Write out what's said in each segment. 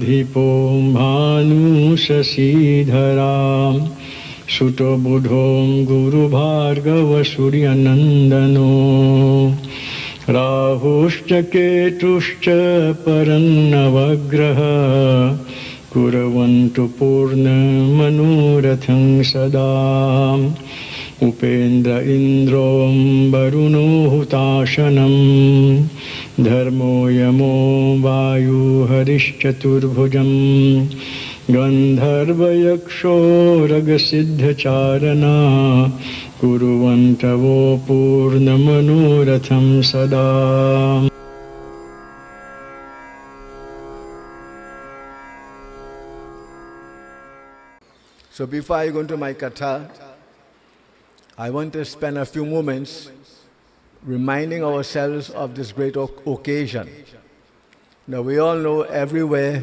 धिपो भानुशशीधरां सुतो बुधो गुरुभार्गवसूर्यनन्दनो राहुश्च केतुश्च परन्नवग्रह कुर्वन्तु पूर्णमनोरथं सदा उपेन्द्र इन्द्रो वरुणो हुताशनं धर्मो यमो वायुहरिश्चतुर्भुजं गन्धर्वयक्षो रगसिद्धचारणा कुर्वन्तवो पूर्णमनोरथं सदा. So before I go into my katha, I want to spend a few moments reminding ourselves of this great occasion. Now we all know everywhere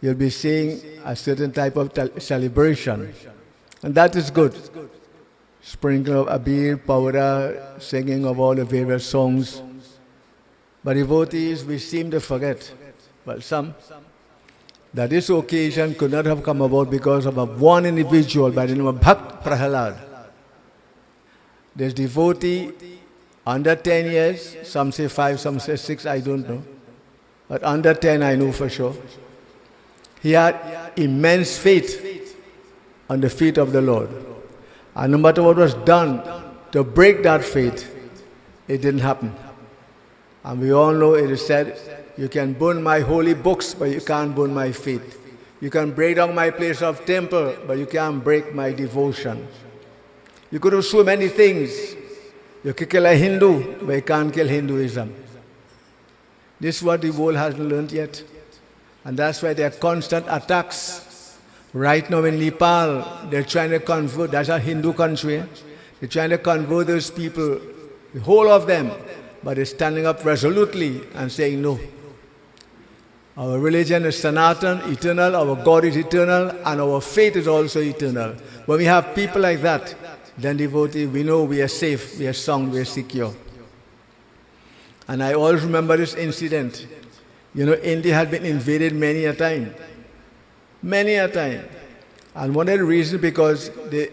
you'll be seeing a certain type of celebration, and that is good. Sprinkle of abir, powder, singing of all the various songs. But devotees, we seem to forget, well, some, that this occasion could not have come about because of one individual by the name of Bhakt Prahalad. This devotee, under 10 years, some say 5, some say 6, I don't know. But under 10 I know for sure. He had immense faith on the feet of the Lord. And no matter what was done to break that faith, it didn't happen. And we all know it is said, you can burn my holy books, but you can't burn my faith. You can break down my place of temple, but you can't break my devotion. You could do so many things. You can kill a Hindu, but you can't kill Hinduism. This is what the world hasn't learned yet. And that's why there are constant attacks. Right now in Nepal, they're trying to convert, that's a Hindu country. They're trying to convert those people, the whole of them, but they're standing up resolutely and saying no. Our religion is Sanatan, eternal, our God is eternal, and our faith is also eternal. When we have people like that, then devotees, we know we are safe, we are sound, we are secure. And I always remember this incident. You know, India had been invaded many a time. Many a time. And one of the reasons because they're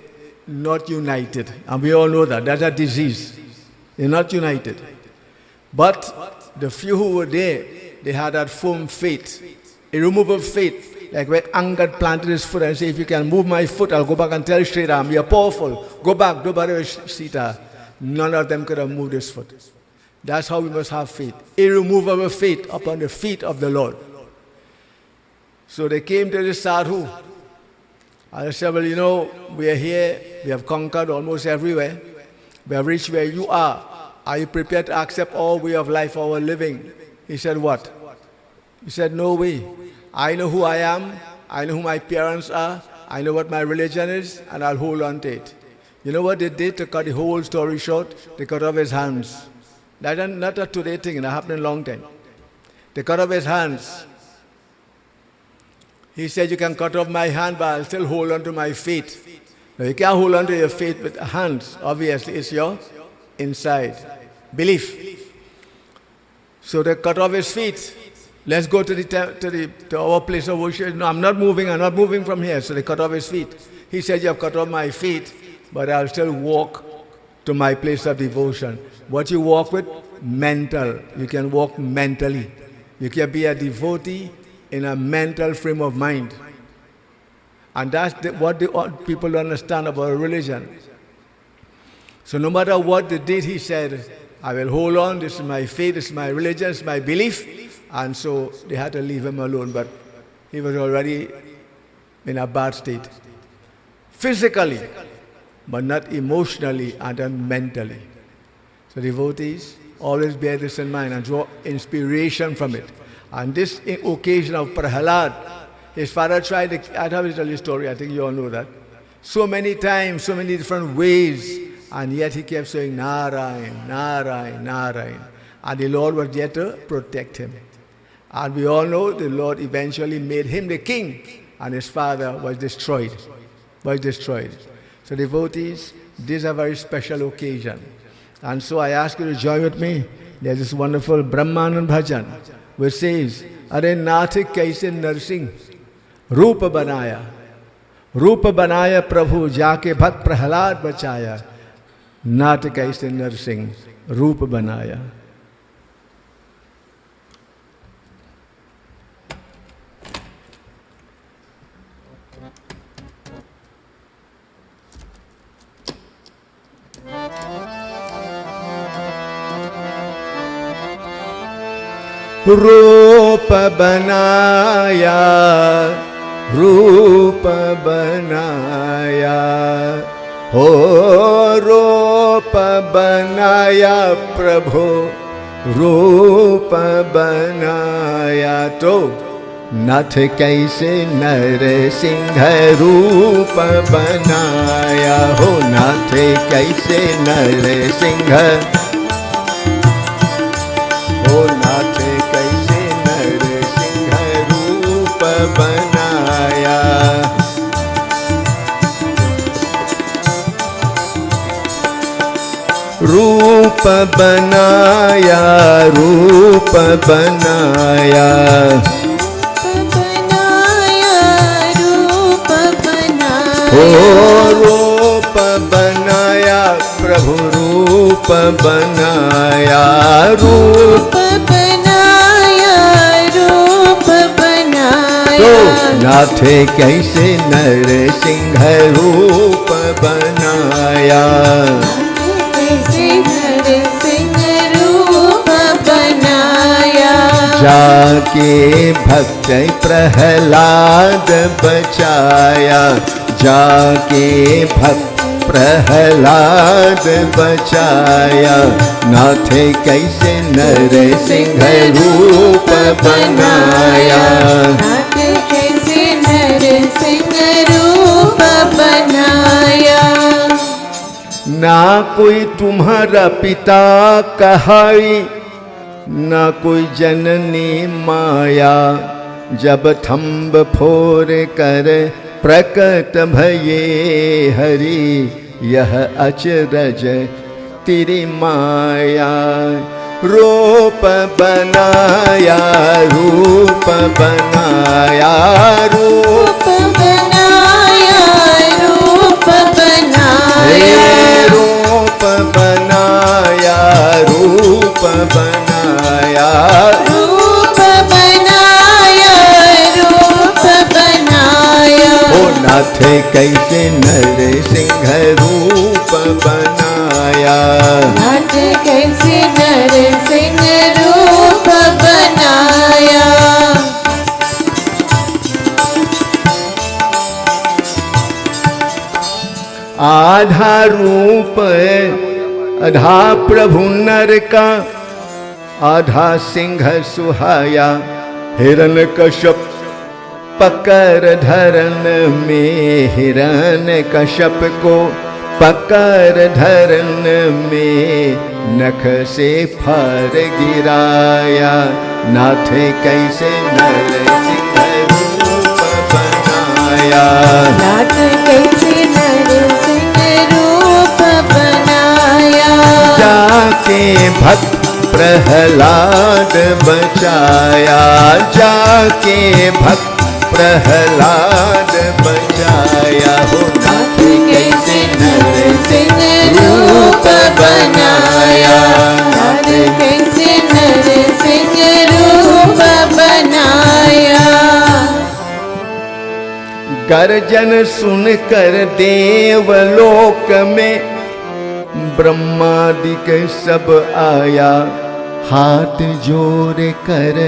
not united. And we all know that. That's a disease. They're not united. But the few who were there, they had that firm faith, irremovable faith. Like when Angad planted his foot and said, if you can move my foot, I'll go back and tell Sri Ram, you're powerful. Go back, do better with Sita. None of them could have moved his foot. That's how we must have faith. Irremovable faith upon the feet of the Lord. So they came to the sadhu. And they said, well, you know, we are here. We have conquered almost everywhere. We have reached where you are. Are you prepared to accept our way of life, our living? He said, what? He said, no way. I know who I am. I know who my parents are. I know what my religion is, and I'll hold on to it. You know what they did to cut the whole story short? They cut off his hands. That's not a today thing. That happened a long time. They cut off his hands. He said, you can cut off my hand, but I'll still hold on to my faith. Now, you can't hold on to your faith with hands. Obviously, it's your inside belief. So they cut off his feet. Let's go to our place of worship. No, I'm not moving from here. So they cut off his feet. He said, you have cut off my feet, but I'll still walk to my place of devotion. What you walk with? Mental. You can walk mentally. You can be a devotee in a mental frame of mind. And that's what people understand about religion. So no matter what they did, he said, I will hold on, this is my faith, this is my religion, this is my belief. And so they had to leave him alone, but he was already in a bad state. Physically, but not emotionally and then mentally. So devotees, always bear this in mind and draw inspiration from it. And this occasion of Prahalad, his father tried to, I'd have to tell you a story, I think you all know that. So many times, so many different ways, and yet he kept saying, Narayan, Narayan, Narayan. And the Lord was there to protect him. And we all know the Lord eventually made him the king, and his father was destroyed. So devotees, this is a very special occasion. And so I ask you to join with me. There's this wonderful Brahmanand Bhajan, which says, अरे नाथ कैसे नरसिंह रूप बनाया, रूप बनाया प्रभु जाके भक्त प्रहलाद बचाया। नाथ कैसे नरसिंह रूप बनाया। रूप बनाया, रूप बनाया, हो रूप बनाया प्रभु, रूप बनाया। तो नाथ कैसे नरसिंह रूप बनाया, हो नाथ कैसे नरसिंह, हो नाथ कैसे नरसिंह रूप बनाया। रूप बनाया, रूप बनाया, रूप बनाया, हो रूप बनाया प्रभु, रूप बनाया, रूप बनाया, रूप बनाया। तो नाथ कैसे नरसिंह रूप बनाया, कैसे नरसिंह रूप बनाया। जाके भक्त प्रहलाद बचाया, जाके भक्त प्रहलाद बचाया। नाथ कैसे नरसिंह रूप बनाया, नाथ कैसे नरसिंह रूप बनाया। ना कोई तुम्हारा पिता कहाई, ना कोई जननी माया। जब थंब फोर कर प्रकट भये हरि, यह अचरज तेरी माया। रूप बनाया, रूप बनाया, रूप बनाया, रूप बनाया, रूप बनाया, रूप बनाया, रूप बनाया, रूप बनाया। ओ नाथ कैसे नरसिंह रूप बनाया, नाथ कैसे नरसिंह रूप बनाया। आधा रूप आधा प्रभु नर का, आधा सिंह सुहाया। हिरण कश्यप पकड़ धरन में, हिरण कश्यप को पकड़ धरन में, नख से फार गिराया। नाथ कैसे नरसिंह रूप बनाया, नाथ कैसे नरसिंह रूप बनाया। जाके भक्त प्रहलाद बचाया, जाके भक्त प्रहलाद बचाया। हो नाथ कैसे नरसिंह रूप बनाया, नाथ कैसे नरसिंह रूप बनाया। गर्जन सुनकर देवलोक में ब्रह्मादिक सब आया। हाथ जोड़ कर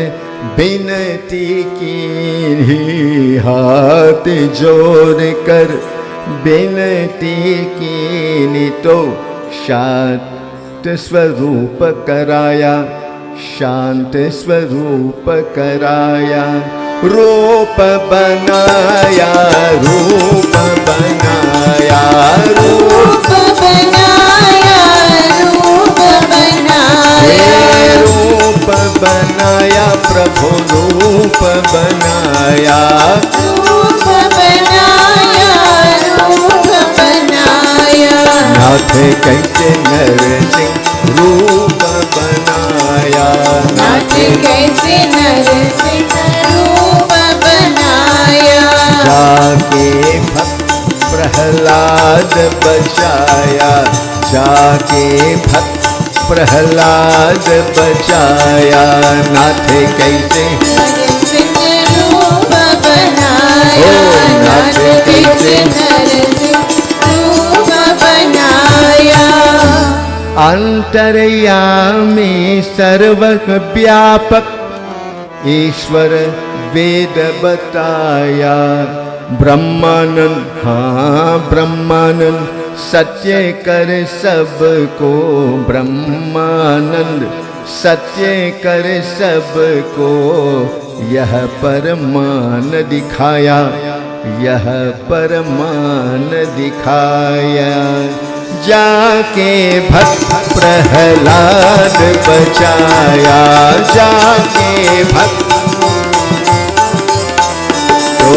बिनती की, हाथ जोड़ कर बिनती की, तो शांत स्वरूप कराया, शांत स्वरूप कराया। रूप बनाया, रूप बनाया, रूप बनाया, रूप बनाया, रूप बनाया प्रभु, रूप बनाया। रूप बनाया, रूप बनाया। नाथ कैसे नरसिंह रूप बनाया, नाथ कैसे नरसिंह रूप बनाया, जाके भक्त प्रहलाद बचाया, जाके भक्त प्रहलाद बचाया, नाथ कैसे नरसिंह रूप बनाया, नाथ कैसे नरसिंह रूप बनाया, अंतर्यामी सर्वव्यापक ईश्वर वेद बताया, ब्रह्मानंद हाँ ब्रह्मानंद सत्य कर सबको, ब्रह्मानंद सत्य कर सबको, यह परमान दिखाया, यह परमान दिखाया, जाके भक्त प्रहलाद बचाया, जाके भक्त तो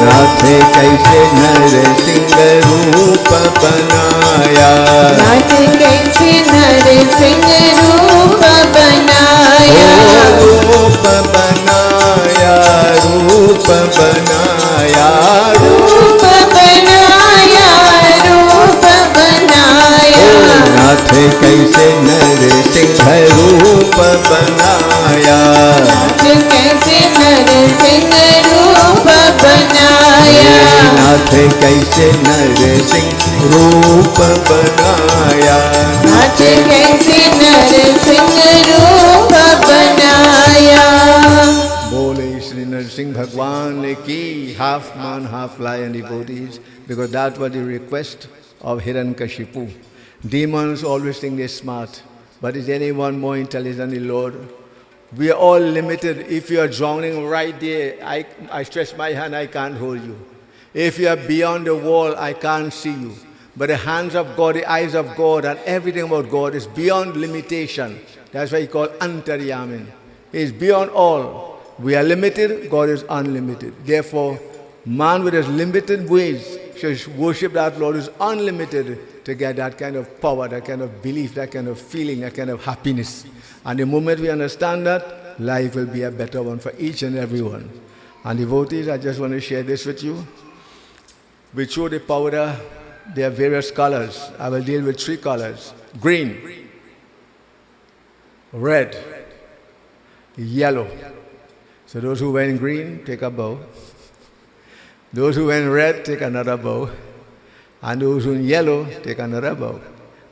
नाथ कैसे नरसिंह रूप बनाया, नाथ कैसे नरसिंह रूप बनाया, रूप बनाया, रूप बनाया, रूप बनाया, रूप बनाया, नाथ कैसे नरसिंह रूप बनाया, नाथ कैसे नरसिंह रूप बनाया, नाथ कैसे नरसिंह रूप बनाया, नाथ कैसे नरसिंह रूप बनाया। बोले श्री नरसिंह भगवान की, half man half lion devotees, because that was the request of Hiranyakashipu. Demons always think they're smart, but is anyone more intelligent than the Lord? We are all limited. If you are drowning right there, I stretch my hand, I can't hold you. If you are beyond the wall, I can't see you. But the hands of God, the eyes of God, and everything about God is beyond limitation. That's why he called Antaryamin. He is beyond all. We are limited, God is unlimited. Therefore, man with his limited ways should worship that Lord who is unlimited to get that kind of power, that kind of belief, that kind of feeling, that kind of happiness. And the moment we understand that, life will be a better one for each and every one. And devotees, I just want to share this with you. We throw the powder, there are various colors. I will deal with 3 colors. Green, red, yellow. So those who went green, take a bow. Those who went red, take another bow. And those who in yellow, take another bow.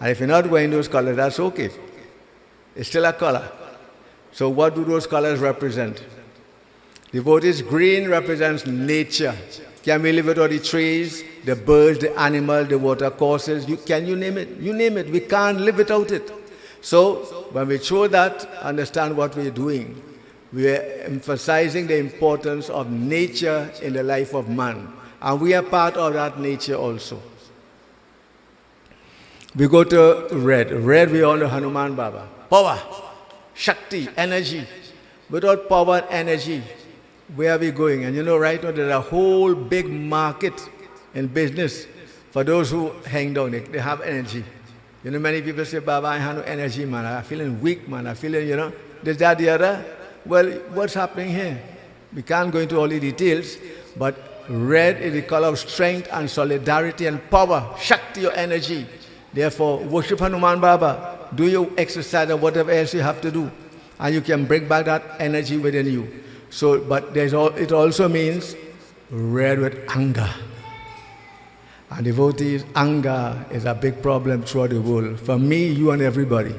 And if you're not wearing those colors, that's okay. It's still a color. So what do those colors represent? Devotees, green represents nature. Can we live without the trees, the birds, the animals, the water courses? Can you name it? You name it. We can't live without it. So when we show that, understand what we're doing. We are emphasizing the importance of nature in the life of man. And we are part of that nature also. We go to red. Red, we honor Hanuman Baba. Power, Shakti, energy. Without power and energy, where are we going? And you know, right now, there's a whole big market in business for those who hang down. They have energy. You know, many people say, Baba, I have no energy, man. I'm feeling weak, man. I'm feeling, you know, this, that, the other. Well, what's happening here? We can't go into all the details, but red is the color of strength and solidarity and power, Shakti, your energy. Therefore, worship Hanuman Baba. Do your exercise or whatever else you have to do. And you can bring back that energy within you. So, but it also means red with anger. And devotees, anger is a big problem throughout the world. For me, you and everybody.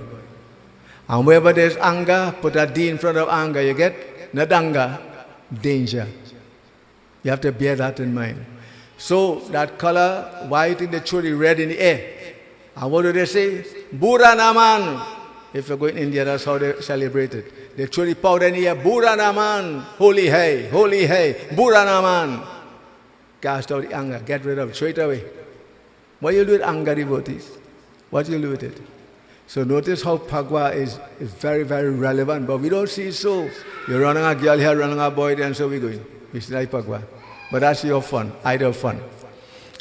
And wherever there's anger, put a D in front of anger. You get? Not anger, danger. You have to bear that in mind. So that color, why you think they throw the red in the air? And what do they say? Buranaman. If you go in India, that's how they celebrate it. They throw the powder in the air. Buranaman. Holy hay, Buranaman. Cast out the anger. Get rid of it. Throw it away. What you do with anger, devotees? What you do with it? So notice how Phagwa is very, very relevant. But we don't see it so. You're running a girl here, running a boy there, and so we're going. We see like Phagwa. But that's your fun, idle fun.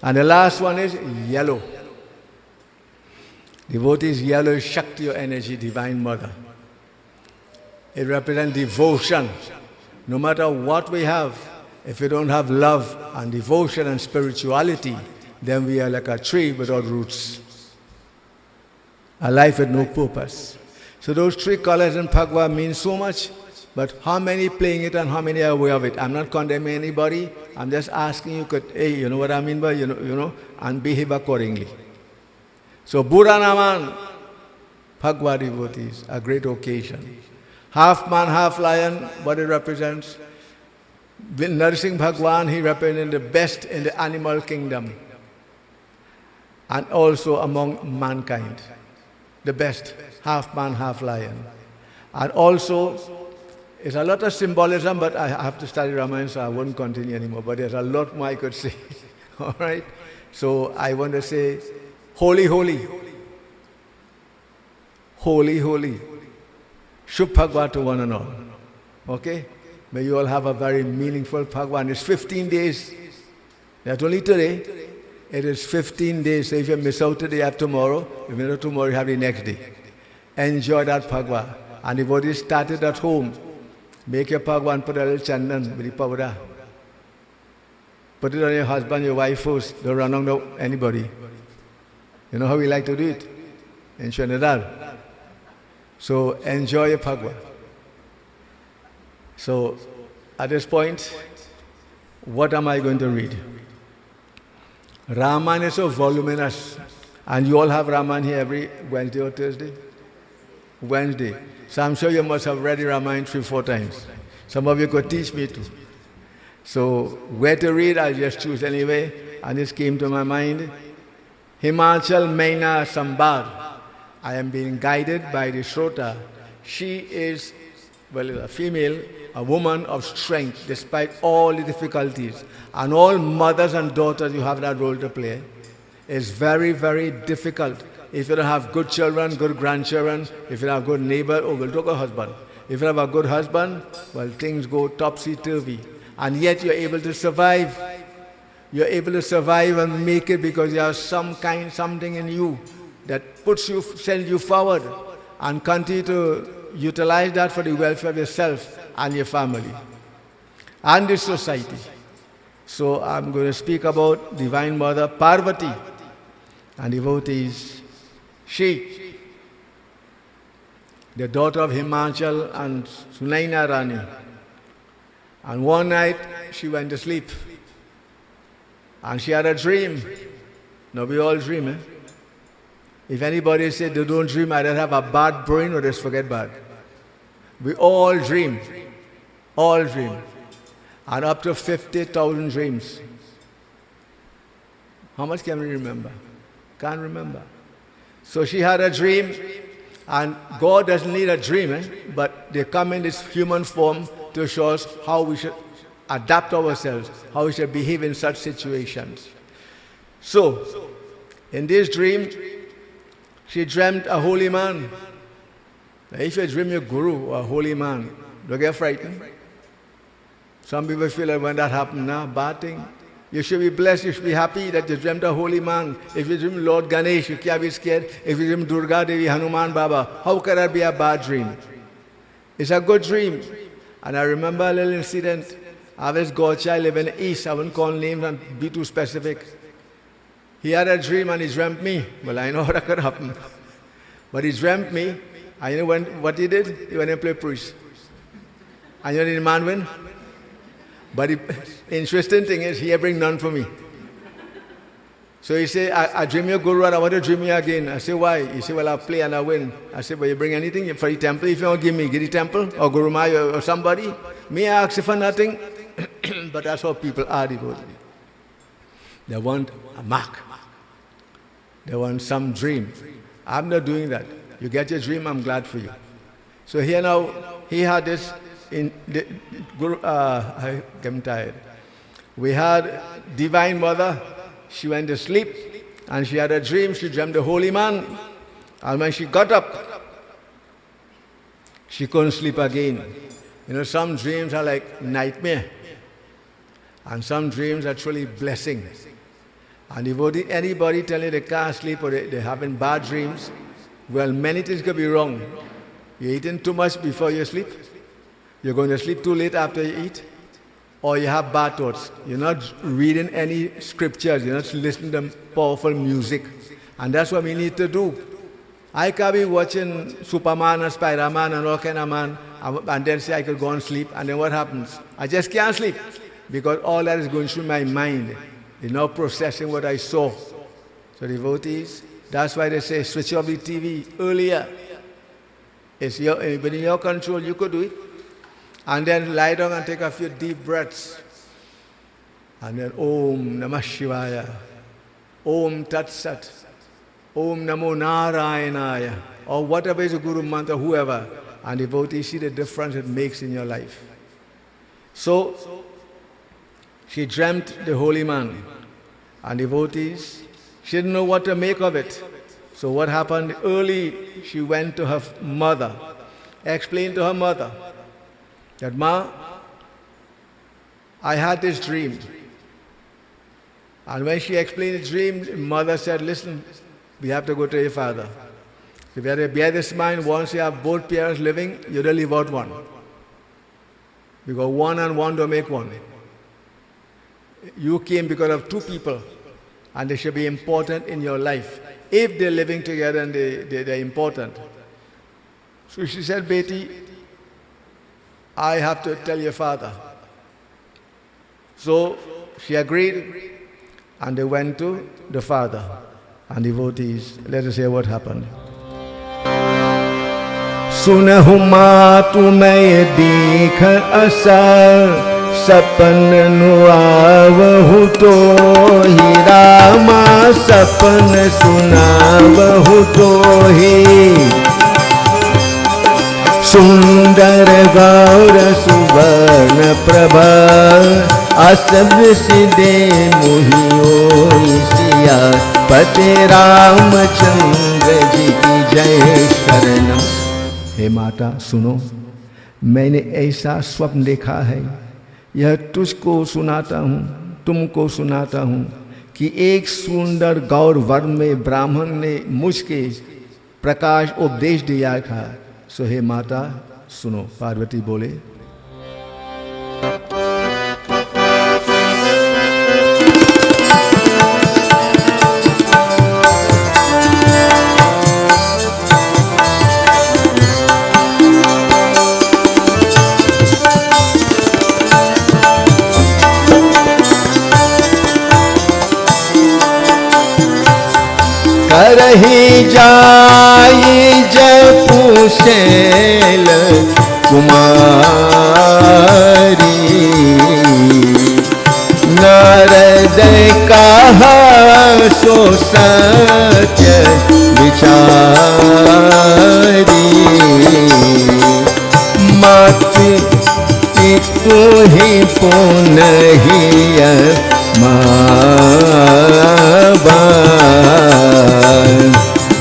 And the last one is yellow. Devotees, yellow is Shakti or energy, Divine Mother. It represents devotion. No matter what we have, if we don't have love and devotion and spirituality, then we are like a tree without roots. A life with no purpose. So those three colors in Bhagavad mean so much, but how many playing it and how many are aware of it? I'm not condemning anybody. I'm just asking you, hey, you know what I mean by, you know, and behave accordingly. So Buranaman, Bhagavad devotees, a great occasion. Half man, half lion, what it represents. With Narsingh Bhagwan, he represents the best in the animal kingdom and also among mankind. The best, half man, half lion. And also, it's a lot of symbolism, but I have to study Ramayana, so I won't continue anymore. But there's a lot more I could say. All right? So I want to say, holy, holy. Holy, holy. Shubh Bhagwan to one and all. Okay? May you all have a very meaningful Bhagwan. It's 15 days. Not only today, it is 15 days. So if you miss out today, you have tomorrow. If you not tomorrow, you have the next day. Enjoy that Bhagwan. And if you started at home, make your Bhagwan, put a little chandan with the powder. Put it on your husband, your wife first. Don't run on anybody. You know how we like to do it in Trinidad. So enjoy your Bhagwan. So at this point, what am I going to read? Ramayana is so voluminous. And you all have Ramayana here every Wednesday or Thursday? Wednesday. So I'm sure you must have read the Ramayana 3-4 times. Some of you could teach me too. So where to read, I'll just choose anyway. And this came to my mind. Himachal Maina Sambar. I am being guided by the Shrota. She is, well, a female, a woman of strength, despite all the difficulties. And all mothers and daughters, you have that role to play. It's very, very difficult. If you don't have good children, good grandchildren, if you have a good neighbor, oh, we'll talk a husband. If you have a good husband, well, things go topsy-turvy. And yet you're able to survive. You're able to survive and make it because you have something in you that sends you forward, and continue to utilize that for the welfare of yourself and your family and the society. So I'm going to speak about Divine Mother Parvati and devotees. She, the daughter of Himachal and Sunaina Rani. And one night she went to sleep and she had a dream. Now we all dream, eh? If anybody said they don't dream, either have a bad brain or just forget bad. We all dream. All dream. And up to 50,000 dreams. How much can we remember? Can't remember. So she had a dream, and God doesn't need a dream, but they come in this human form to show us how we should adapt ourselves, how we should behave in such situations. So, in this dream, she dreamt a holy man. Now, if you dream your guru or a holy man, don't get frightened. Some people feel that when that happens, bad thing. You should be blessed, you should be happy that you dreamt a holy man. If you dream Lord Ganesh, you can't be scared. If you dream Durga Devi, Hanuman Baba, how can that be a bad dream? It's a good dream. And I remember a little incident. I have this godchild living in the east. I wouldn't call names and be too specific. He had a dream and he dreamt me. Well, I know how that could happen. But he dreamt me. And you know what he did? He went and played priest. And you know the man win? But the interesting thing is, he bring none for me. So he said, I dream your guru and I want to dream you again. I said, why? He said, well, I'll play and I win. I said, well, you bring anything for the temple? If you don't give me, give the temple or Guru Maya or somebody. Me, I ask you for nothing. But that's how people are devoted. They want a mark. They want some dream. I'm not doing that. You get your dream, I'm glad for you. So here now, he had this in the Guru, I'm tired. We had Divine Mother. She went to sleep and she had a dream. She dreamed the holy man. And when she got up, she couldn't sleep again. You know, some dreams are like nightmare. And some dreams are truly blessing. And if anybody tell you they can't sleep or they're having bad dreams, Well, many things could be wrong. You're eating too much before you sleep. You're going to sleep too late after you eat. Or you have bad thoughts. You're not reading any scriptures. You're not listening to powerful music. And that's what we need to do. I can be watching Superman and Spider-Man and all kind of man, and then say I could go and sleep, and then what happens? I just can't sleep, because all that is going through my mind. It's not processing what I saw. So devotees, that's why they say switch off the TV earlier. It's within your control, you could do it. And then lie down and take a few deep breaths. And then Om Namah Shivaya, Om Tat Sat, Om Namo Narayanaya, or whatever is a Guru Mantra, whoever. And devotees see the difference it makes in your life. So, she dreamt the holy man. And devotees, she didn't know what to make of it. So what happened? Early, she went to her mother, explained to her mother that, Ma, I had this dream. And when she explained the dream, mother said, listen, we have to go to your father. If you have to bear this mind, once you have both parents living, you don't leave out one. Because one and one don't make one. You came because of two people, and they should be important in your life. If they're living together and they're important. So she said, Beti, I have to tell your father. So she agreed, and they went to the father. And devotees, let us hear what happened. सुनहु मातु मैं देख असर सपन नुआवहु तो ही रामा सपन सुनावहु तो ही सुंदर गौर सुवर्ण प्रभा असब सिदे मोहियो सिया पते रामचंद्र जी की जय शरणम। हे माता सुनो, मैंने ऐसा स्वप्न देखा है, यह तुझको सुनाता हूँ, तुमको सुनाता हूँ कि एक सुंदर गौर वर्ण में ब्राह्मण ने मुझके प्रकाश उपदेश दिया था। सो हे माता सुनो। पार्वती बोले, करही जाई जपु शैल कुमारी नारद कहा सो सत्य विचारी मातु तू ही पुनः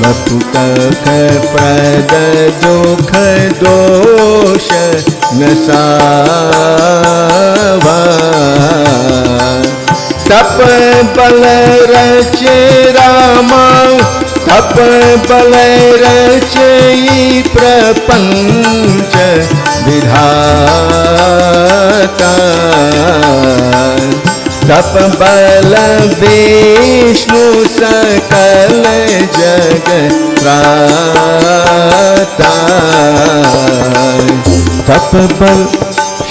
वपुक प्रद दुख दोष नसावा तप बल रच रामा तप बल रचई प्रपंच विधाता तप बल विष्णु सकल जग त्राता तप बल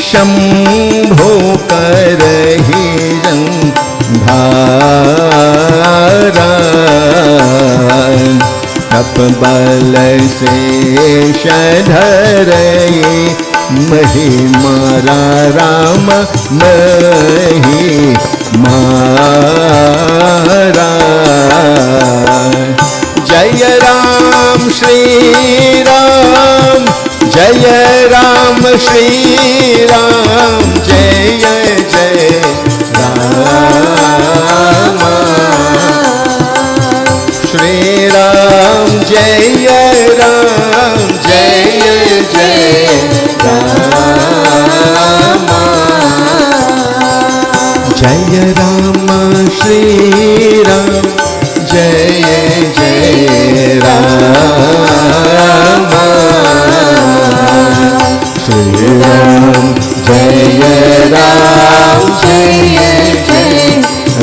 शंभो करहि रंधारा तप बल शेष धरई महिमा राम महिमारा। जय राम श्री राम जय राम श्री राम जय जय राम श्री राम जय राम जय जय जय राम श्री राम जय जय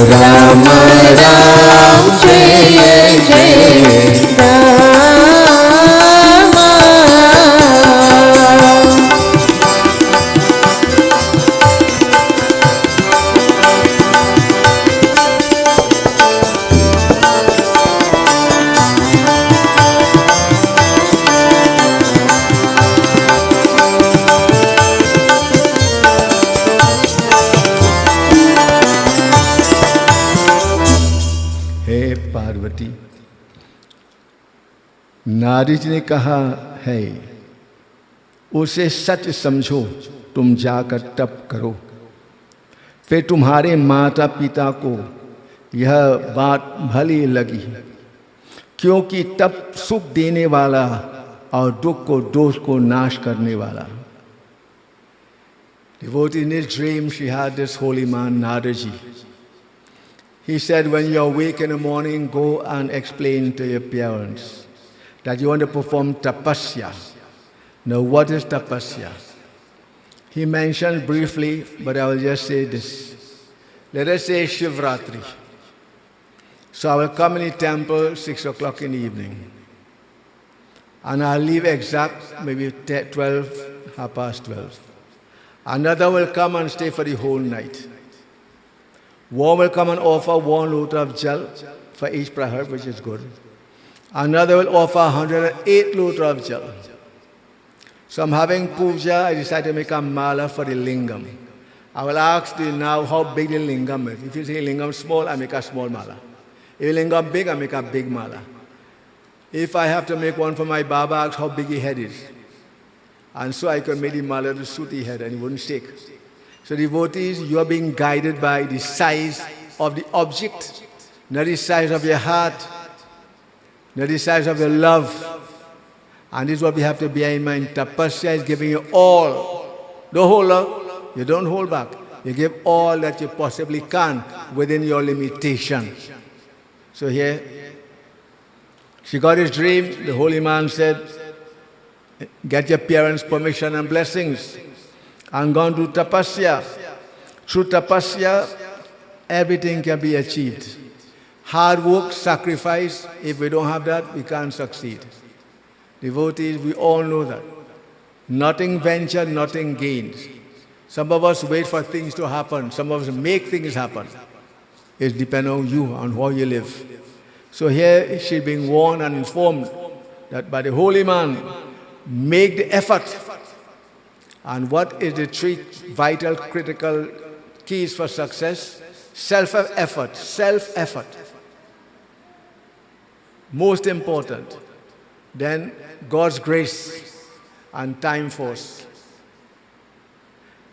राम राम जय जय राम। हे पार्वती, नारद जी ने कहा है उसे सच समझो, तुम जाकर तप करो। फिर तुम्हारे माता पिता को यह बात भली लगी, क्योंकि तप सुख देने वाला और दुख को दोष को नाश करने वाला। Devotee, in his dream she had this holy man Naraji. He said, when you awake in the morning, go and explain to your parents that you want to perform tapasya. Now, what is tapasya? He mentioned briefly, but I will just say this. Let us say Shivratri. So I will come in the temple 6 o'clock in the evening. And I'll leave exact maybe 12, 12:30. Another will come and stay for the whole night. One will come and offer 1 lota of jal for each prahar, which is good. Another will offer 108 lota of jal. So I'm having puja, I decided to make a mala for the lingam. I will ask you now how big the lingam is. If you say lingam small, I make a small mala. If lingam big, I make a big mala. If I have to make one for my Baba, I ask how big his head is. And so I could make the mala to suit the head and it wouldn't stick. So devotees, you are being guided by the size of the object, not the size of your heart, not the size of your love. And this is what we have to bear in mind. Tapasya is giving you all. Don't hold up, you don't hold back. You give all that you possibly can within your limitation. So here, she got his dream. The holy man said, get your parents' permission and blessings. I'm going to do tapasya. Through tapasya, everything can be achieved. Hard work, sacrifice, if we don't have that, we can't succeed. Devotees, we all know that. Nothing ventured, nothing gained. Some of us wait for things to happen. Some of us make things happen. It depends on you, on how you live. So here she's being warned and informed that by the holy man, make the effort. And what is the 3 vital, critical keys for success? Self-effort, self-effort. Most important. Then God's grace and time force.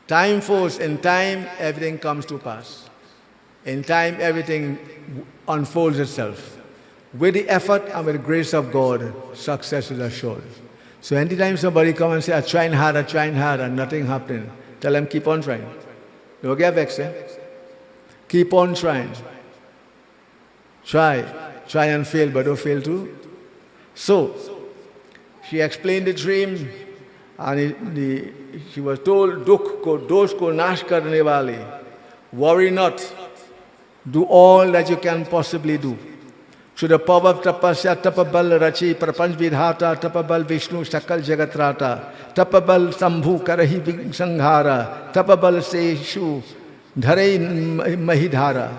Time force, in time, everything comes to pass. In time, everything unfolds itself. With the effort and with the grace of God, success is assured. So anytime somebody come and say, I'm trying hard, and nothing happening, tell them, keep on trying. Don't get vexed, eh? Keep on trying. Try and fail, but don't fail too. So, she explained the dream, and she was told, dosh ko nash karne wale. Worry not. Do all that you can possibly do. Through the power of tapasya, tapabal rachi, prapanch vidhata, tapabal Vishnu, sakal jagatrata, tapabal sambhu karahi sanghara, tapabal seshu, dharei mahidhara.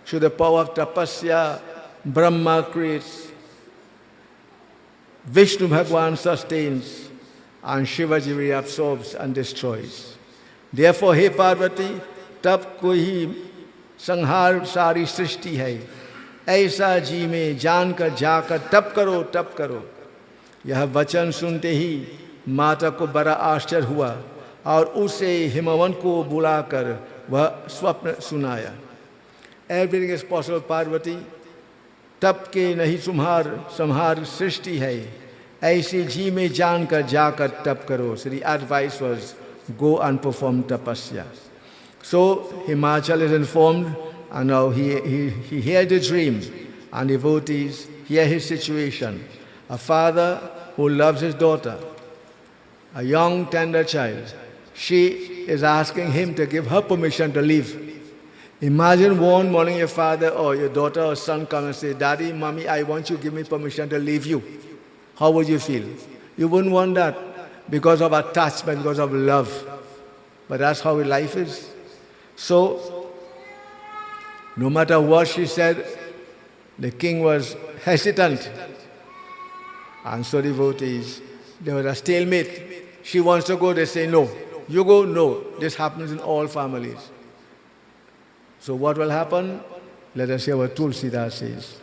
Through the power of tapasya, Brahma creates, Vishnu Bhagwan sustains, and Shivaji reabsorbs and destroys. Therefore, हे पार्वती, तब को ही संहार सारी सृष्टि है. ऐसा जी में जानकर जाकर तप करो. यह वचन सुनते ही माता को बड़ा आश्चर्य हुआ और उसे हिमवन को बुलाकर वह स्वप्न सुनाया. Everything is possible, Parvati. तप के नहीं संहार सृष्टि है. ऐसी जी में जानकर जाकर तप करो. So the advice was, go and perform tapasya. So Himachal is informed, and now he heard the dream, and devotees hear his situation. A father who loves his daughter, a young tender child. She is asking him to give her permission to leave. Imagine one morning your father or your daughter or son come and say, Daddy, Mommy, I want you to give me permission to leave you. How would you feel? You wouldn't want that because of attachment, because of love. But that's how life is. So, no matter what she said, the king was hesitant. And so devotees, there was a stalemate. She wants to go, they say no. You go, no. This happens in all families. So what will happen? Let us hear what Tulsidas says.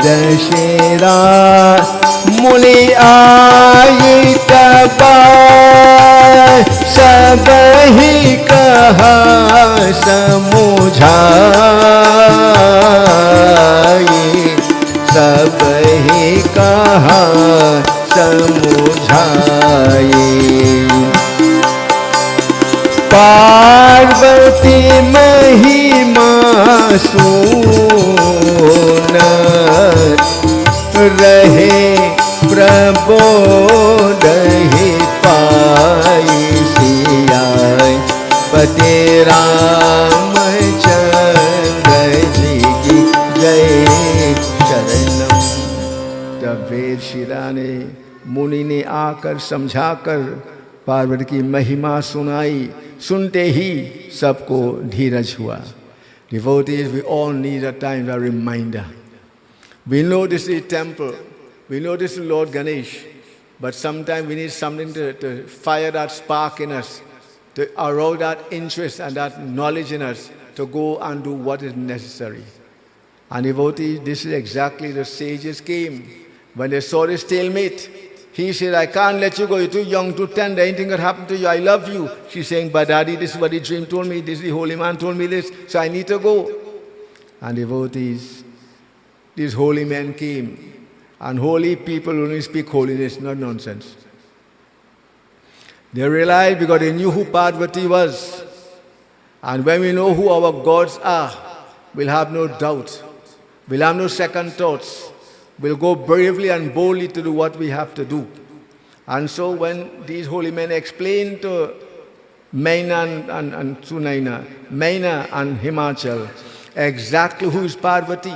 Dussehra मुनि आई तब सब ही कहा समुझाई सब ही कहा समुझाई पार्वती महिमा सुन रहे प्रबोध ही पाई सियाई पति रामचंद्र जी की जय शरणम। तब वेद शिरा ने मुनि ने आकर समझाकर पार्वती की महिमा सुनाई। सुनते ही सबको धीरज हुआ। Devotees, we all need at times a reminder. We know this is a temple, we know this is Lord Ganesh, but sometimes we need something to fire that spark in us, to arouse that interest and that knowledge in us to go and do what is necessary. And devotees, this is exactly the sages came. When they saw this stalemate, he said, I can't let you go, you're too young, too tender, anything could happen to you, I love you. She's saying, but Daddy, this is what the dream told me, this is the holy man told me this, so I need to go. And devotees, these holy men came, and holy people only speak holiness, not nonsense. They realized because they knew who Parvati was, and when we know who our gods are, we'll have no doubt, we'll have no second thoughts. We'll go bravely and boldly to do what we have to do. And so when these holy men explained to Maina and Sunaina, Maina and Himachal, exactly who is Parvati,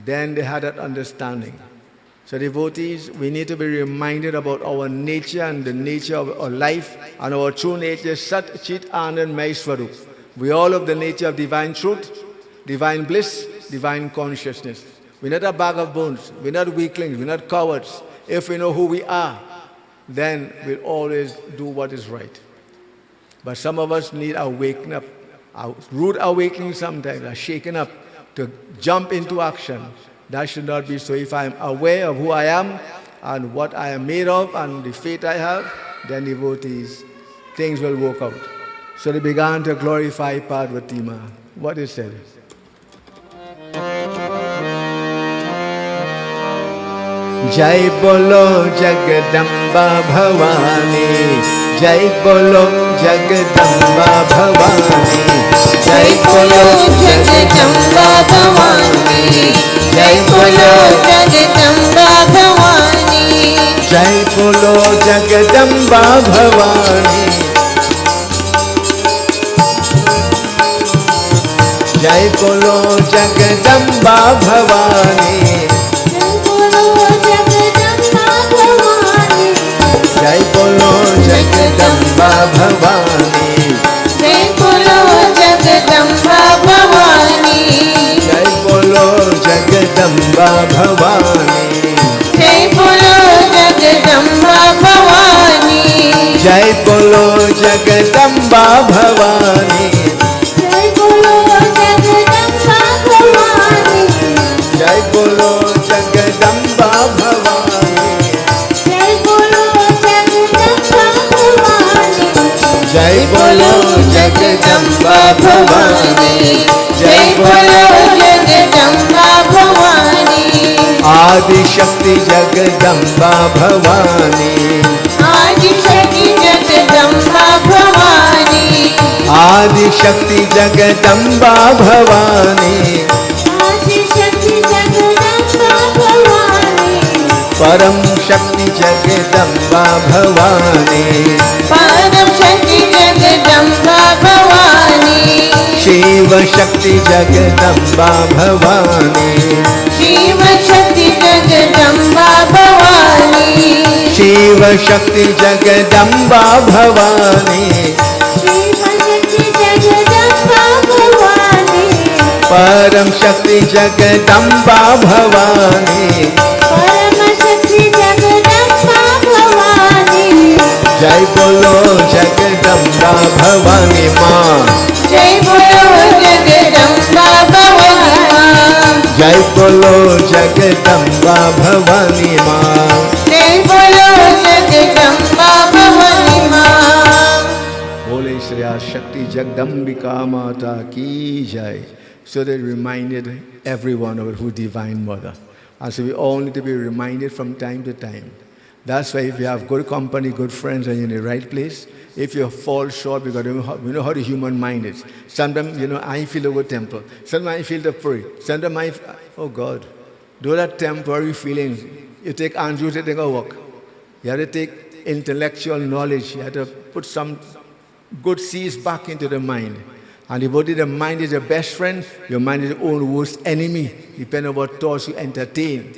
then they had that understanding. So devotees, we need to be reminded about our nature and the nature of our life and our true nature, Sat Chit Anand Maiswarup. We all have the nature of divine truth, divine bliss, divine consciousness. We're not a bag of bones. We're not weaklings. We're not cowards. If we know who we are, then we'll always do what is right. But some of us need a waking up, a rude awakening sometimes, a shaking up to jump into action. That should not be so. If I'm aware of who I am and what I am made of and the faith I have, then devotees, things will work out. So they began to glorify Parvati Ma. What is said? जय बोलो जगदम्बा भवानी, जय बोलो जगदम्बा भवानी, जय बोलो जगदम्बा भवानी, जय बोलो जगदम्बा भवानी, जय बोलो जगदम्बा भवानी, जय बोलो जगदम्बा भवानी, जय बोलो जगदम्बा भवानी, जय बोलो जगदम्बा भवानी, जय बोलो जगदम्बा भवानी, जय बोलो जगदम्बा भवानी, जय बोलो जगदम्बा भवानी, जय बोलो जगदम्बा भवानी, जय बोलो जगदम्बा भवानी, जय बोलो जगदम्बा भवानी, जय बोलो जगदम्बा भवानी, आदि शक्ति जगदम्बा भवानी, आदि शक्ति जगदम्बा भवानी, आदि शक्ति जगदम्बा भवानी, आदि शक्ति जगदम्बा भवानी, परम शक्ति जगदम्बा भवानी, परम शक्ति जगदम्बा भवानी, शिव शक्ति जगदम्बा भवानी, शिव शक्ति जगदम्बा भवानी, शिव शक्ति जगदम्बा भवानी, शिव शक्ति जगदम्बा भवानी, परम शक्ति जगदम्बा भवानी, परम शक्ति जगदम्बा भवानी, जय बोलो जगदम्बा भवानी माँ, जय बोलो जगदम्बा भवानी माँ, जय बोलो जगदम्बा भवानी माँ, जय बोलो जगदम्बा भवानी माँ। बोले श्री शक्ति जगदम्बिका माता की जय. So they reminded everyone of who Divine Mother. And so we all need to be reminded from time to time. That's why if you have good company, good friends, and you're in the right place, if you fall short, because we know how the human mind is. Sometimes, I feel over temper. Sometimes I feel to pray. Sometimes oh God, those are temporary feelings. You take Andrew to take a walk. You have to take intellectual knowledge. You have to put some good seeds back into the mind. And devotee, the mind is your best friend, your mind is your own worst enemy, depending on what thoughts you entertain.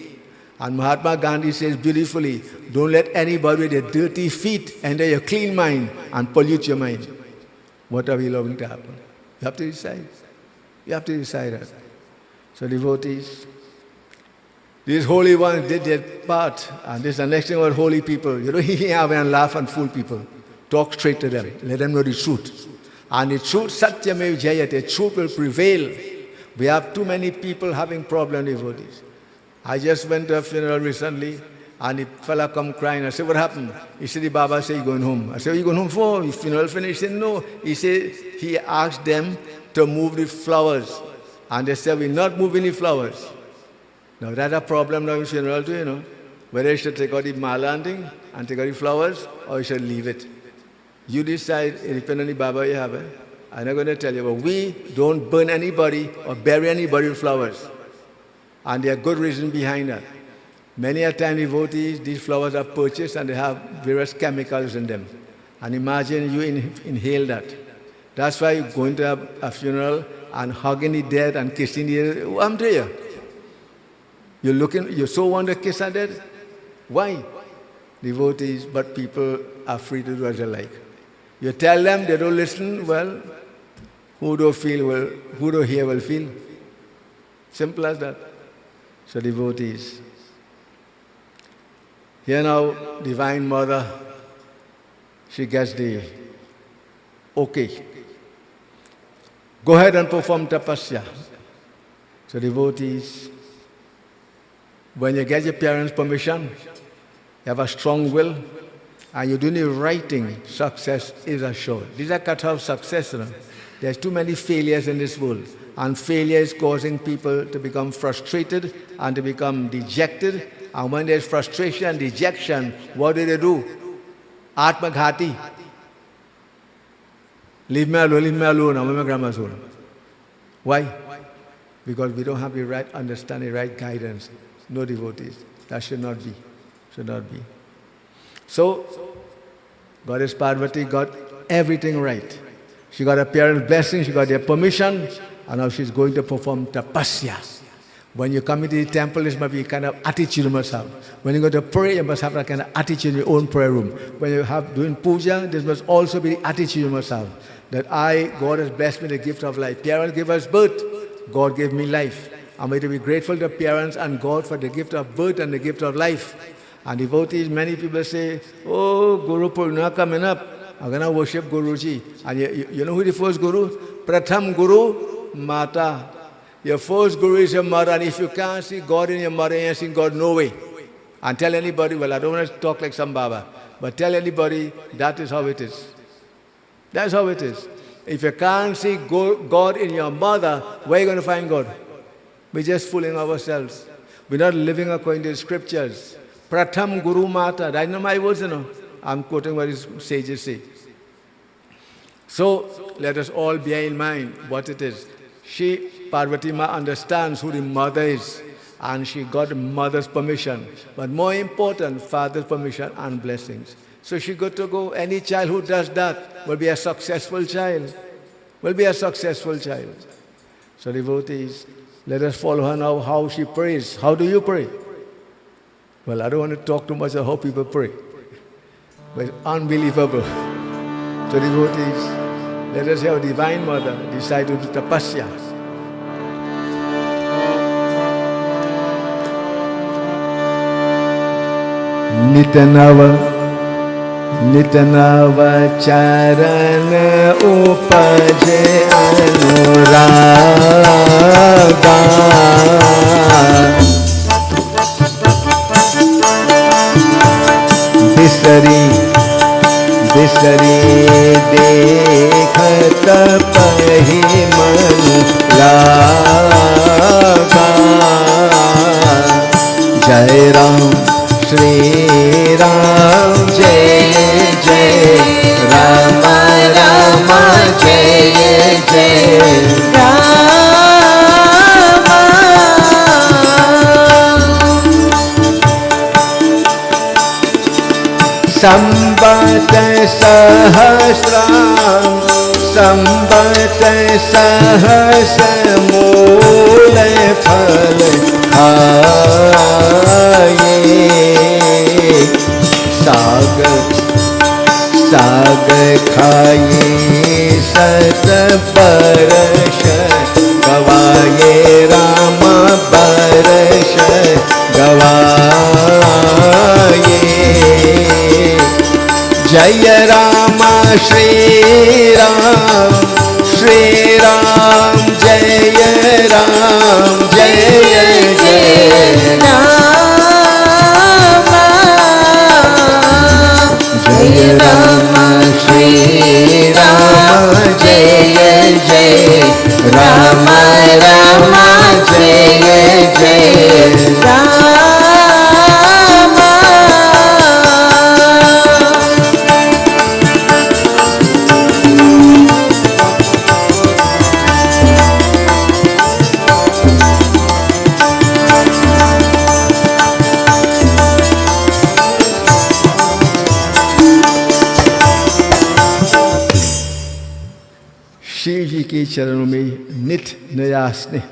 And Mahatma Gandhi says beautifully, don't let anybody with their dirty feet enter your clean mind and pollute your mind. What are we allowing to happen? You have to decide. You have to decide that. So devotees, these holy ones did their part. And this is the next thing about holy people. You don't have and laugh and fool people. Talk straight to them. Let them know the truth. And the truth, Satyamev Jayate, the truth will prevail. We have too many people having problems, devotees. I just went to a funeral recently, and the fella come crying. I said, what happened? He said, the Baba said, you're going home. I said, what are you going home for? The funeral finished? He said, no. He said, he asked them to move the flowers. And they said, we're not moving the flowers. Now, that's a problem now in funeral too, Whether you should take out the mala and thing, and take out the flowers, or you should leave it. You decide, independently, Baba, you have it. I'm not going to tell you, but we don't burn anybody or bury anybody with flowers. And there are good reasons behind that. Many a time, devotees, these flowers are purchased and they have various chemicals in them. And imagine you inhale that. That's why you're going to a funeral and hugging the dead and kissing the dead. Oh, I'm there. You so want to kiss a dead? Why? Devotees, but people are free to do as they like. You tell them, they don't listen, well, who don't hear will feel. Simple as that. So devotees, here now, Divine Mother, she gets the okay. Go ahead and perform tapasya. So devotees, when you get your parents' permission, you have a strong will, and you're doing the right thing, success is assured. These are cut of success. There's too many failures in this world. And failure is causing people to become frustrated and to become dejected. And when there's frustration and dejection, what do? Atmaghati. Leave me alone, I'm my grandma's home. Why? Because we don't have the right understanding, right guidance. No devotees. That should not be. Should not be. So, Goddess Parvati got everything right. She got her parents' blessing, she got their permission, and now she's going to perform tapasya. When you come into the temple, this must be a kind of attitude you must have. When you go to pray, you must have that kind of attitude in your own prayer room. When you have doing puja, this must also be the attitude you must have. That God has blessed me the gift of life. Parents gave us birth, God gave me life. I'm going to be grateful to parents and God for the gift of birth and the gift of life. And devotees, many people say, oh, Guru Purnima coming up, I'm going to worship Guruji. And you know who the first Guru? Pratham Guru, Mata. Your first Guru is your mother, and if you can't see God in your mother, you ain't seen God no way. And tell anybody, well, I don't want to talk like some Baba, but tell anybody that is how it is. That's how it is. If you can't see God in your mother, where are you going to find God? We're just fooling ourselves. We're not living according to the scriptures. Pratham Guru Mata. That's not my words, you know. I'm quoting what his sages say. So let us all bear in mind what it is. Parvati Ma understands who the mother is, and she got the mother's permission. But more important, father's permission and blessings. So she got to go. Any child who does that will be a successful child. Will be a successful child. So devotees, let us follow her now, how she prays. How do you pray? Well, I don't want to talk too much about how people pray. But it's unbelievable. So devotees, let us hear our Divine Mother decide to do tapasya. Nitanava charana upaje anuraga बिसरी देखत पहि मन लागा जय राम श्री राम जय जय राम राम जय जय संबत सहस्र मूल फल खाए साग खाए सत बरस गवाए राम बरस गवाए जय राम श्री राम जय राम जय जय राम जय राम श्री राम जय जय राम राम जय जय राम शिव जी के चरणों में नित नया स्नेह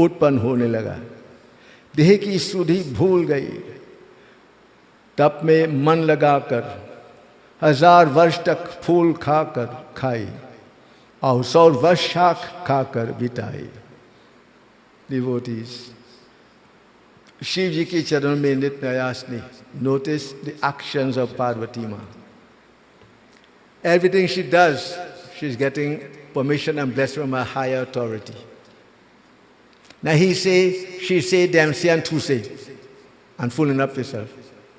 उत्पन्न होने लगा। देह की सुधि भूल गई। तप में मन लगाकर 1000 वर्ष तक फूल खाकर खाई और 100 वर्ष शाख खाकर बिताई। डिवोटीज, शिव जी के चरणों में नित नया स्नेह। Notice the actions of Parvati माँ। Everything she does, she's getting permission and blessing from a higher authority. Now she say, them say, and to say, and fooling up yourself,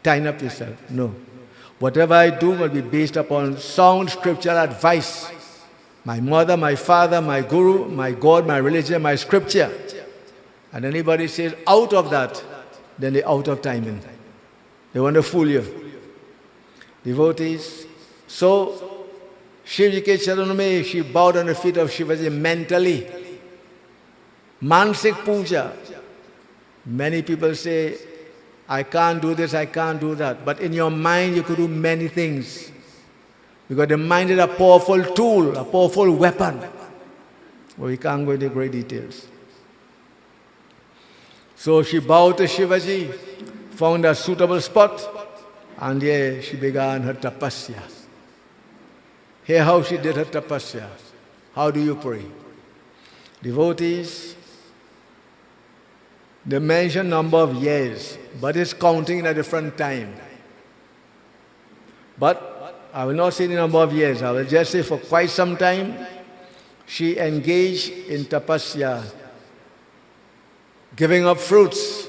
tying up yourself. No. Whatever I do will be based upon sound scriptural advice. My mother, my father, my guru, my God, my religion, my scripture. And anybody says out of that, then they're out of timing. They want to fool you. Devotees. So, Shiv ji ke charan mein, she bowed on the feet of Shivaji mentally. Mansik puja. Many people say, I can't do this, I can't do that. But in your mind, you could do many things. Because the mind is a powerful tool, a powerful weapon. But we can't go into great details. So she bowed to Shivaji, found a suitable spot, and there she began her tapasya. Here how she did her tapasya. How do you pray? Devotees, They mention number of years, but it's counting in a different time. But I will not say the number of years. I will just say for quite some time, she engaged in tapasya, giving up fruits,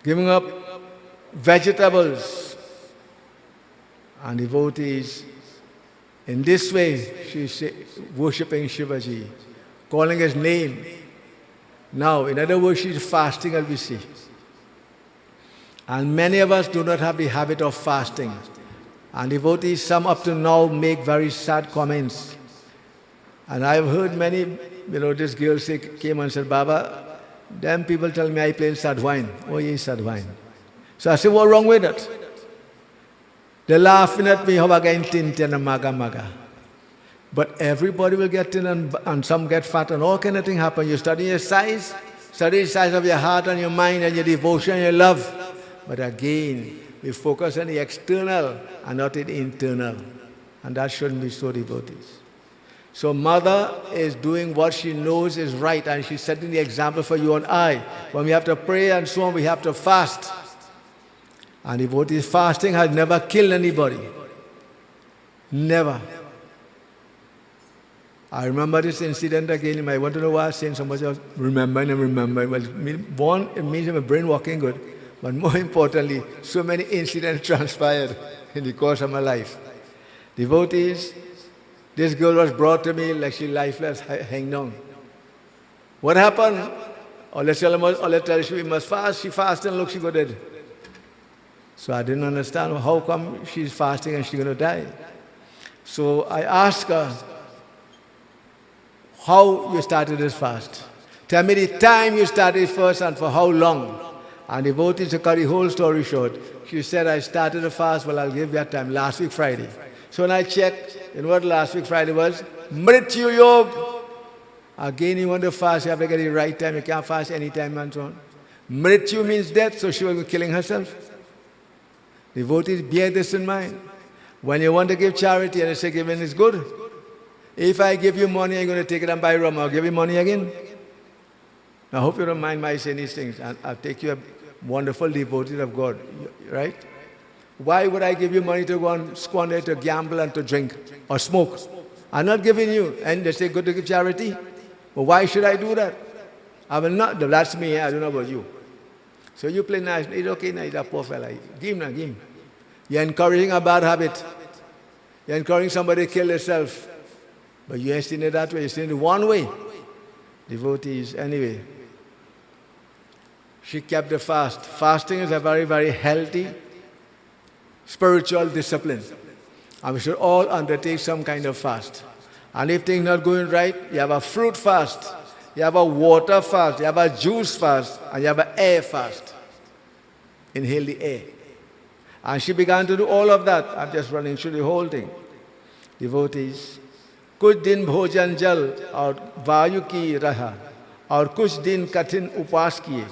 giving up vegetables, and devotees. In this way, she is worshipping Shivaji, calling his name. Now, in other words, she is fasting as we see. And many of us do not have the habit of fasting. And devotees, some up to now make very sad comments. And I've heard many, this girl came and said, Baba, them people tell me I play sad wine. Oh, yeah, sad wine. So I said, what's wrong with it? They're laughing at me, how I get tin and maga. But everybody will get thin and some get fat and all kind of things happen. You study your size, study the size of your heart and your mind and your devotion and your love. But again, we focus on the external and not the internal. And that shouldn't be so, devotees. So mother is doing what she knows is right, and she's setting the example for you and I. When we have to pray and so on, we have to fast. And devotees, fasting has never killed anybody. Never. I remember this incident again. You might want to know why I was saying so much of remembering and remembering. Well, one, it means my brain working good. But more importantly, so many incidents transpired in the course of my life. Devotees, this girl was brought to me like she lifeless, hanging down. What happened? Let's tell her she must fast. She fasted and look, she got dead. So I didn't understand how come she's fasting and she's going to die. So I asked her, how you started this fast? Tell me the time you started first and for how long. And devotees, to cut the whole story short, she said, I started the fast, well, I'll give you that time, last week Friday. So when I checked, you know what last week Friday was? Mrityu Yoga. Again, you want to fast, you have to get the right time, you can't fast any time and so on. Mrityu means death, so she was killing herself. Devotees, bear this in mind. When you want to give charity and you say giving is good, if I give you money, I'm going to take it and buy rum, I'll give you money again. I hope you don't mind my saying these things. I'll take you a wonderful devotee of God, right? Why would I give you money to go and squander, to gamble and to drink or smoke? I'm not giving you. And they say good to give charity. But why should I do that? I will not. That's me. I don't know about you. So you play nice. It's okay now. He's a poor fella. Give him. You're encouraging a bad habit. You're encouraging somebody to kill themselves. But you ain't seen it that way. You're seen it one way. Devotees, anyway. She kept the fast. Fasting is a very, very healthy spiritual discipline. And we should all undertake some kind of fast. And if things are not going right, you have a fruit fast, you have a water fast, you have a juice fast, and you have an air fast. Inhale the air. And she began to do all of that. I'm just running through the whole thing. Devotees, कुछ दिन भोजन जल और वायु की रहा और कुछ दिन कठिन उपवास किए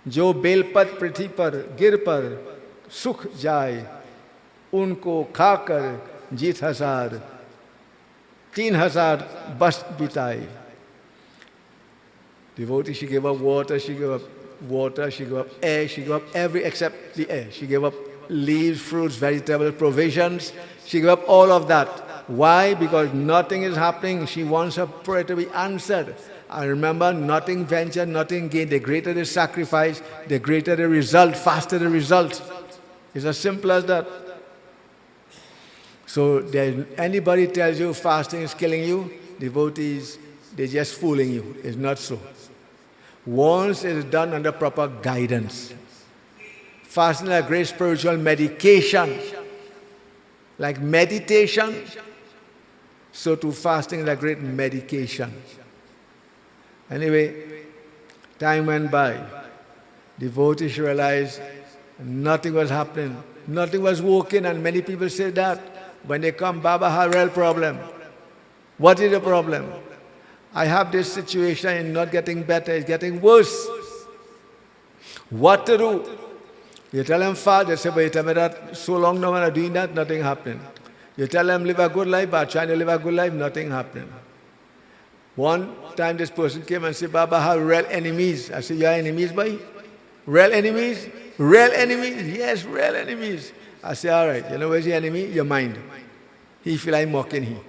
जो बेलपत पृथ्वी पर गिर पर सुख जाए उनको खाकर जीत 3,000 वर्ष बिताए. Devotee, she gave up water, she gave up air, she gave up every except the air. She gave up leaves, fruits, vegetables, provisions. She gave up all of that. Why? Because nothing is happening. She wants her prayer to be answered. And remember, nothing ventured, nothing gained. The greater the sacrifice, the greater the result, faster the result. It's as simple as that. So anybody tells you fasting is killing you, devotees, they're just fooling you. It's not so. Once it is done under proper guidance. Fasting is a great spiritual medication. Like meditation, so too fasting is a great medication. Anyway, time went by. Devotees realized nothing was happening. Nothing was working, and many people say that. When they come, Baba, I have a real problem. What is the problem? I have this situation and not getting better, it's getting worse. What to do? You tell them fast, they say, but you tell me that so long now when I'm doing that, nothing happening. You tell them live a good life, but trying to live a good life, nothing happening. One time this person came and said, Baba, I have real enemies. I said, you have enemies, boy? Real enemies? Real enemies? Yes, real enemies. I said, all right, you know where's the enemy? Your mind. He feel like mocking him.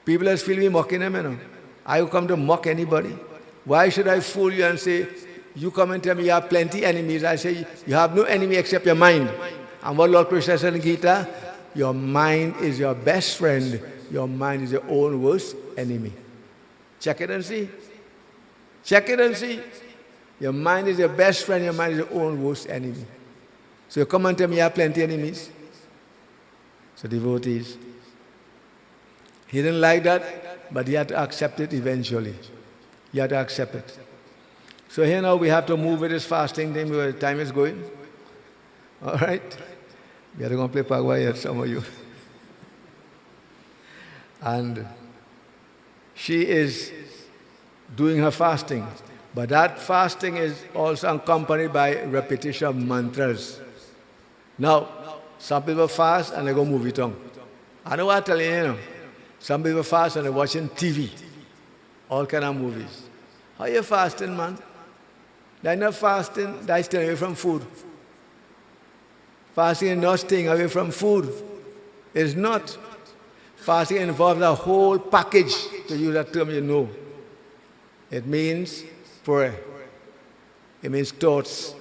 People just feel me mocking them, you know. I will come to mock anybody. Why should I fool you and say, you come and tell me you have plenty enemies? I say, you have no enemy except your mind. And what Lord Krishna said in Gita, your mind is your best friend. Your mind is your own worst enemy. Check it and see. Check it and see. Your mind is your best friend. Your mind is your own worst enemy. So you come and tell me you have plenty enemies. So devotees, he didn't like that, but he had to accept it eventually. He had to accept it. So here now we have to move with this fasting thing where time is going. All right? We are going to play Pagwa yet, some of you. And she is doing her fasting. But that fasting is also accompanied by repetition of mantras. Now, some people fast and they go movie tongue. I know what I'm telling you, you know. Some people fast and they're watching TV. All kind of movies. How you fasting, man? They're not fasting, they're staying away from food. Fasting is not staying away from food. It's not. Fasting involves a whole package, to use that term you know. It means prayer. It means thoughts.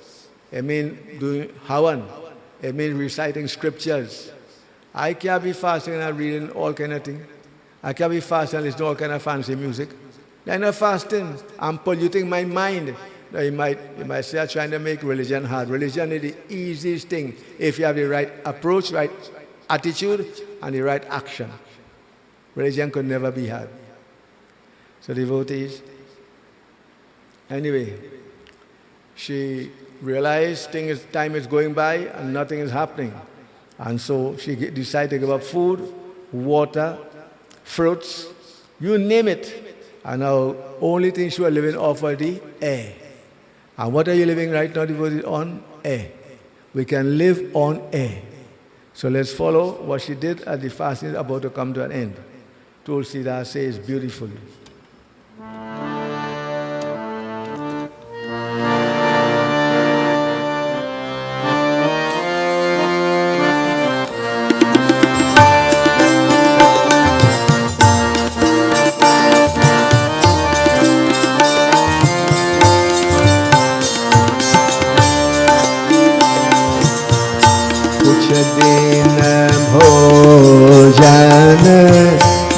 It means doing hawan. It means reciting scriptures. I can't be fasting and reading all kind of things. I can't be fasting and listening to all kind of fancy music. I'm not fasting. I'm polluting my mind. Now you might say I'm trying to make religion hard. Religion is the easiest thing if you have the right approach, right attitude, and the right action. Religion could never be hard. So devotees, anyway, she realized time is going by and nothing is happening. And so she decided to give up food, water, fruits, you name it. And now only thing she was living off was the air. And what are you living right now, devotees? On air. We can live on air. So let's follow what she did as the fasting is about to come to an end. Tulsidas says beautifully.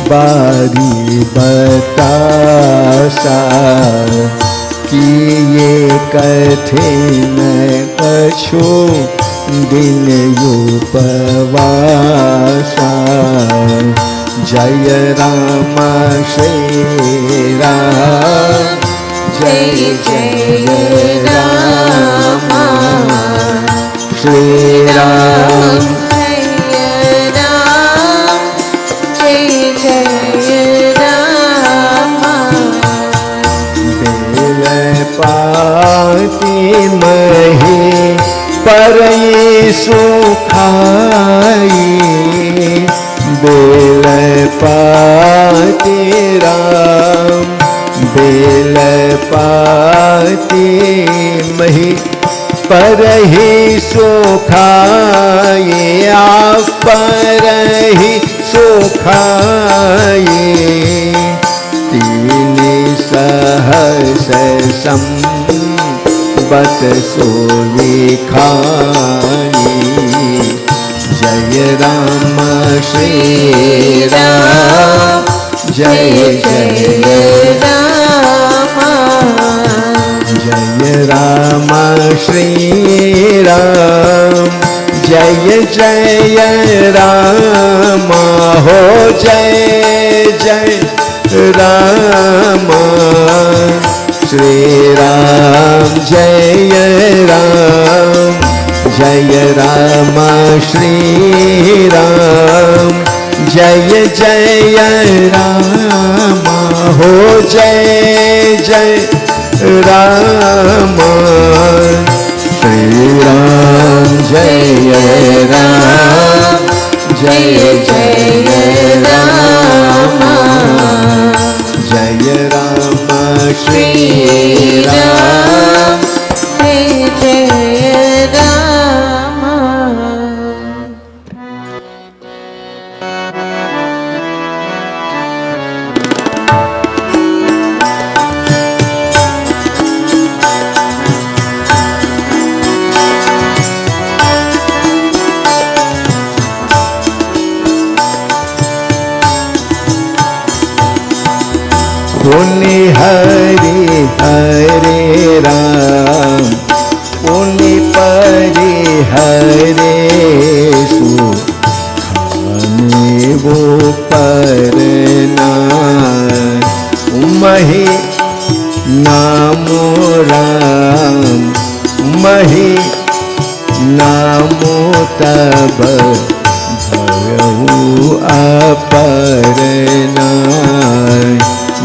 बारी बतासा कि ये कठिन कछु दिन उपवासा जय राम श्री राम जय जय राम श्री राम पाती मही पर सुखाई बेल पाती राम बेल पाती मही पर ही सुखाई आप पर ही सुखाई सहस संबत सोवी खानी जय राम श्री राम जय जय राम जय राम श्री राम जय जय राम हो जय जय राम श्री राम जय राम श्री राम जय जय राम हो जय जय राम श्री राम जय राम जय जय राम जय पुण्य हरि हरे राम पुण्य परि हरे सु खाने वो परना मही नामो राम मही नामो तब भयऊ अपरना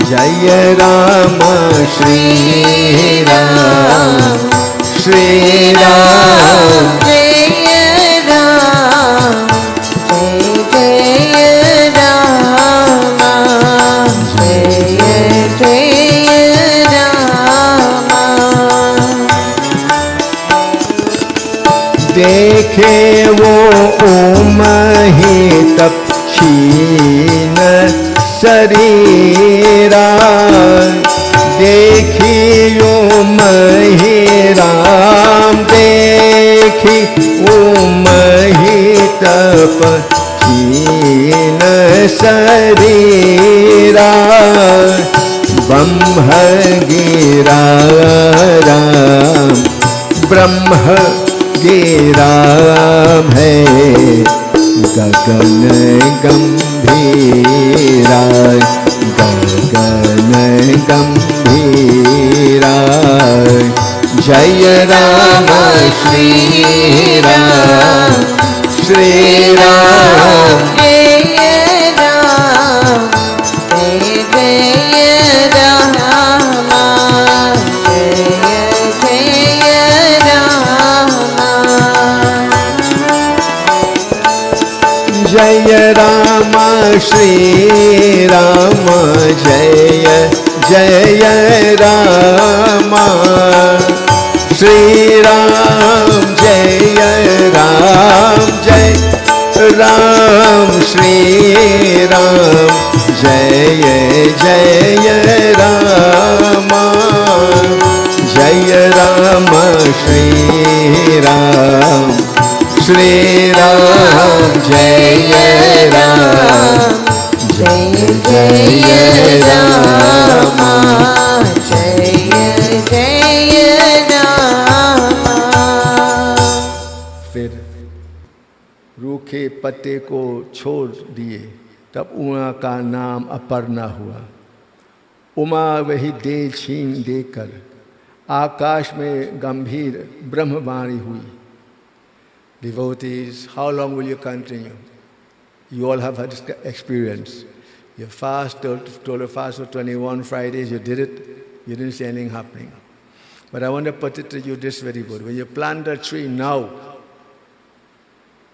जय राम श्री राम श्री राम जय राम जय राम जय जय राम देखे वो ओमहि तप क्षीण शरीरा देखियो मही राम देखी ओमहि तप क्षीण शरीरा ब्रह्म गिरा राम ब्रह्म गिरा है गगन गंभीरा गगन गंभीरा जय राम श्री राम श्री राम जय राम जय राम जय राम जय राम श्री राम जय जय राम श्री राम जय राम श्री राम जय जय राम जय राम श्री राम श्री राम जय राम जय जय राम जय जय राम फिर रूखे पत्ते को छोड़ दिए, तब उमा का नाम अपर्णा हुआ। उमा वही देह छीन देकर आकाश में गंभीर ब्रह्मवाणी हुई। Devotees, how long will you continue? You all have had this experience. You told a fast for 21 Fridays, you did it, you didn't see anything happening. But I want to put it to you this very good. When you plant a tree now,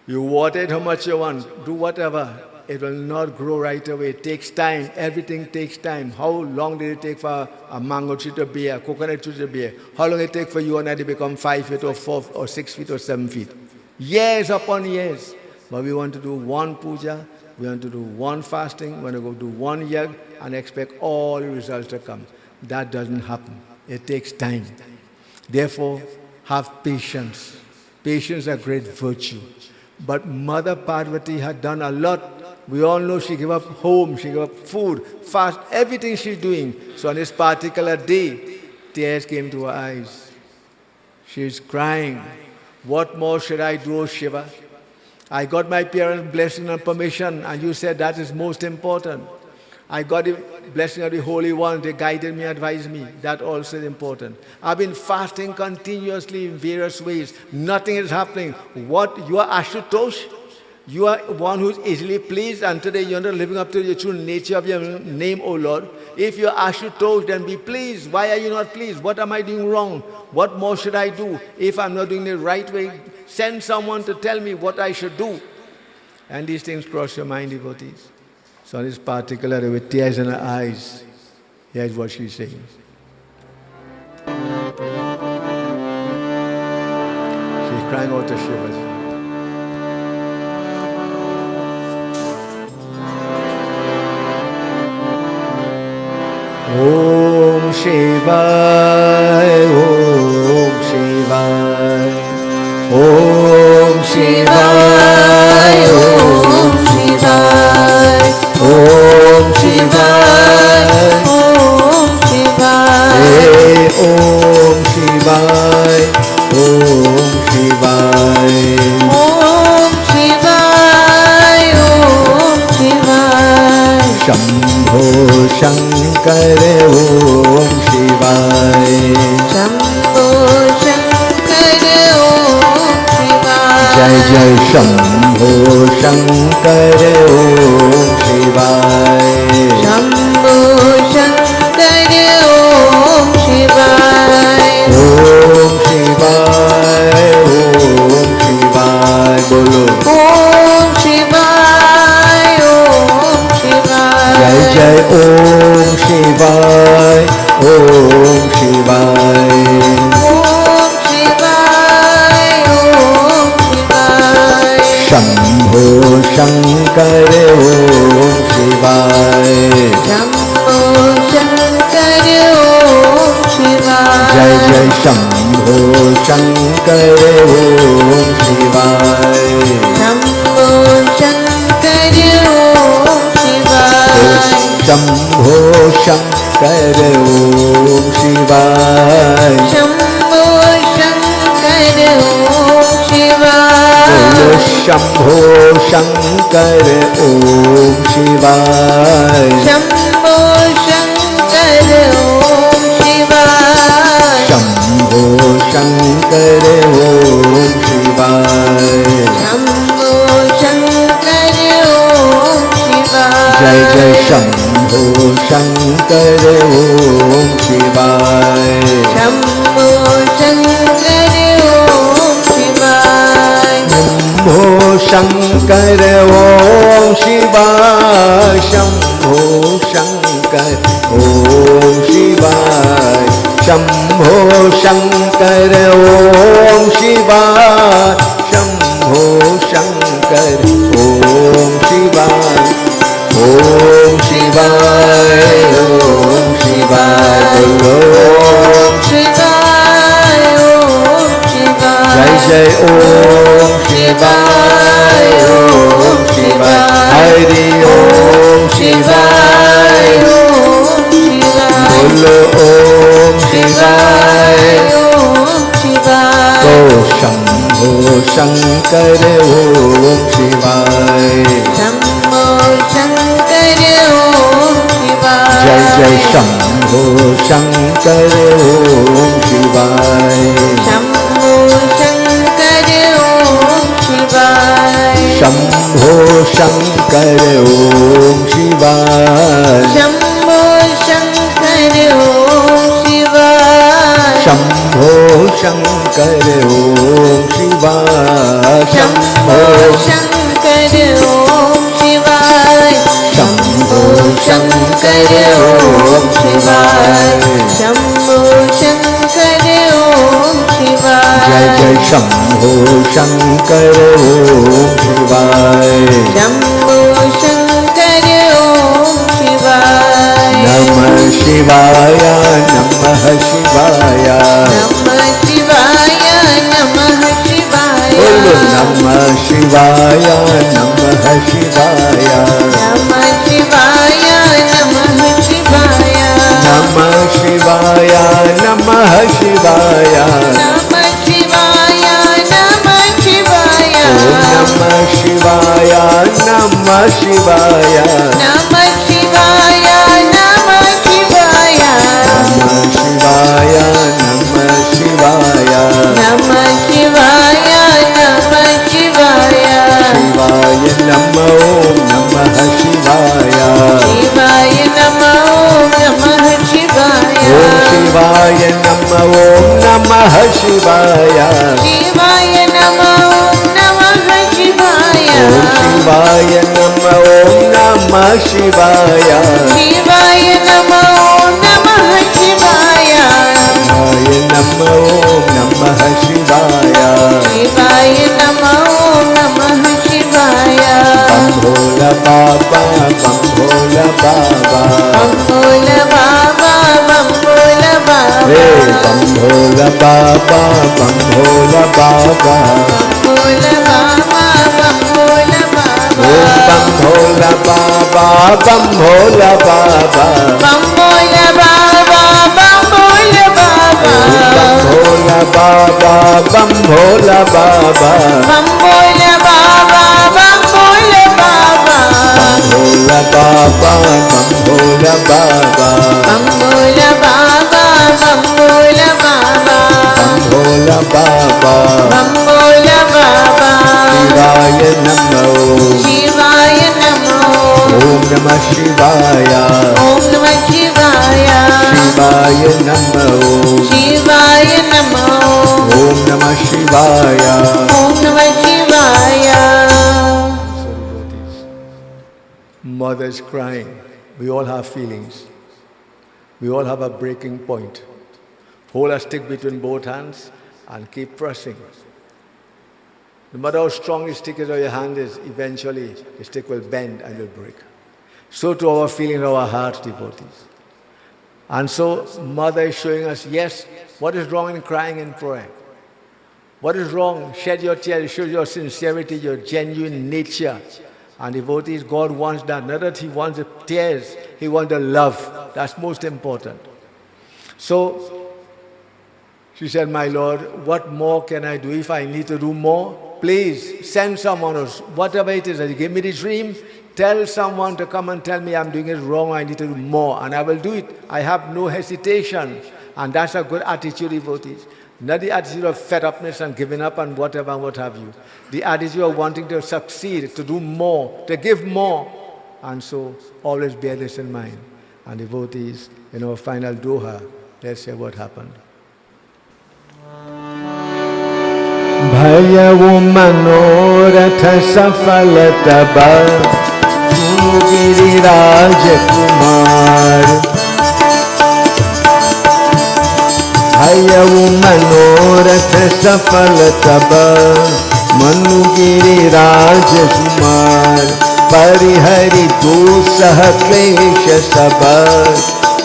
you water it how much you want, do whatever, it will not grow right away. It takes time. Everything takes time. How long did it take for a mango tree to bear, a coconut tree to bear? How long did it take for you and I to become 5 feet or 4 or 6 feet or 7 feet? Years upon years. But we want to do one puja, we want to do one fasting, we want to go do one yag and expect all the results to come. That doesn't happen. It takes time. Therefore, have patience. Patience is a great virtue. But Mother Parvati had done a lot. We all know she gave up home, she gave up food, fast, everything she's doing. So on this particular day, tears came to her eyes. She's crying. What more should I do, O Shiva? I got my parents' blessing and permission, and you said that is most important. I got the blessing of the Holy One. They guided me, advised me. That also is important. I've been fasting continuously in various ways. Nothing is happening. What? You are Ashutosh? You are one who is easily pleased, and today you're not living up to the true nature of your name, O Lord. If you're Ashutosh, then be pleased. Why are you not pleased? What am I doing wrong? What more should I do? If I'm not doing it the right way, send someone to tell me what I should do. And these things cross your mind, devotees. So on this particular day, with tears in her eyes, here's what she's saying. She's crying out to Shiva. Om Shivaya, Om Shivaya, Om Shivaya, Om Shivaya, Om Shivaya, Shankar ओम शिवाय। शंभो शंकर ओम शिवाय। जय जय शंभो शंकर ओम शिवाय। शंभो शंकर ओम शिवाय। ओम शिवाय ओम शिवाय। बोलो ओम शिवाय ओम शिवाय। जय जय ओम शिवाय ओम शिवाय। ओम शिवाय ओम शिवाय। शंभो शंकर ओम शिवाय। शंभो शंकर ओम शिवाय। जय जय शंभो शंकर ओम शिवाय। शंभो शंकर ओम शिवाय। शंभो शंकर ओम शिवाय। शंभो शंकर ओम शिवाय। बोलो शंभो शंकर ओम शिवाय। शंभो शंकर ओम शिवाय। शंभो शंकर ओम शिवाय। शंभो शंकर ओम शिवाय। जय जय शंभो शंकर ओम शिवाय। शंभो शंकर ओम शिवाय। शंभो शंकर ओम शिवाय। शंभो शंकर ओम शिवाय। शंभो शंकर ओम शिवाय। शंभो शंकर ओम शिवाय। ओम शिवाय ओम शिवाय। बोलो ओम शिवाय ओम शिवाय। जय जय ओम शिवाय ओम शिवाय। हरि ओम शिवाय। ओम शिवाय। बोलो ओम शिवाय। ओम शिवाय। तो शंभो शंकर ओम शिवाय। शंभो शंकर ओम शिवाय। जय जय शंभो शंकर ओम शिवाय। शंभो शंकर ओम शिवाय। शंभो शंकर ओम शिवाय। शंभो शंकर ओम शिवाय। शंभो शंकर ओम शिवाय। शंभो शंकर ओम शिवाय। शंभो शंकर ओम शिवाय। शंभो शंकर ओम शिवाय। जय जय शंभो शंकर ओम शिवाय। शंभो शंकर ओम शिवाय। नमः शिवाय नमः शिवाय। नमः शिवाय नमः शिवाय। बोलो नमः शिवाय नमः शिवाय। नमः शिवाय नमः शिवाय। नमः शिवाय नमः शिवाय। नमः शिवाय नमः शिवाय। ओम नमः शिवाय नमः शिवाय। नमः शिवाय नमः शिवाय। नमः शिवाय नमः शिवाय। नमः शिवाय नमः शिवाय। शिवाय नमः ओम नमः शिवाय। शिवाय नमः ओम नमः शिवाय। ओम शिवाय नमः ओम नमः शिवाय। शिवाय नमः ओम नमः शिवाय। ओम शिवाय नमः ओम नमः शिवाय। शिवाय नमः ओम नमः शिवाय। शिवाय नमः ओम नमः शिवाय। शिवाय नमः ओम नमः शिवाय। बम भोला बाबा बम भोला बाबा। बम भोला बाबा बम भोला बाबा। हे बम भोला बाबा बम भोला बाबा। बम भोला बाबा बम भोला बाबा। ओम बम भोला बाबा बम भोला बाबा। बम भोला बाबा बम भोला बाबा। बम भोला बाबा बम भोला बाबा। बम भोला बाबा बम भोला बाबा। भोला बाबा बम भोला बाबा। Bhola Baba, Bambola Baba, Shivaya Namo, Shivaya Namo, Om Namah Shivaya, Om Namah Shivaya, Shivaya Namo, Shivaya Namo, Om Namah Shivaya. Om Namah Shivaya. So devotees, mother is crying. We all have feelings. We all have a breaking point. Hold a stick between both hands and keep pressing. No matter how strong the stick is or your hand is, eventually the stick will bend and will break. So to our feeling, our hearts, devotees. And so mother is showing us, yes, what is wrong in crying in prayer? What is wrong? Shed your tears, show your sincerity, your genuine nature. And devotees, God wants that. Not that He wants the tears, He wants the love. That's most important. So she said, my Lord, what more can I do? If I need to do more, please send someone else. Whatever it is that you give me the dream, tell someone to come and tell me I'm doing it wrong, I need to do more, and I will do it. I have no hesitation. And that's a good attitude, devotees. Not the attitude of fed upness and giving up and whatever and what have you. The attitude of wanting to succeed, to do more, to give more. And so always bear this in mind. And devotees, in our final doha, let's hear what happened. Bhayavu Manoratha Safala Taba, Sunu Giriraj Kumar. Bhayavu Manoratha Safala Taba, Manu Giriraj Kumar. Parihari Dosah Klesha Sabha,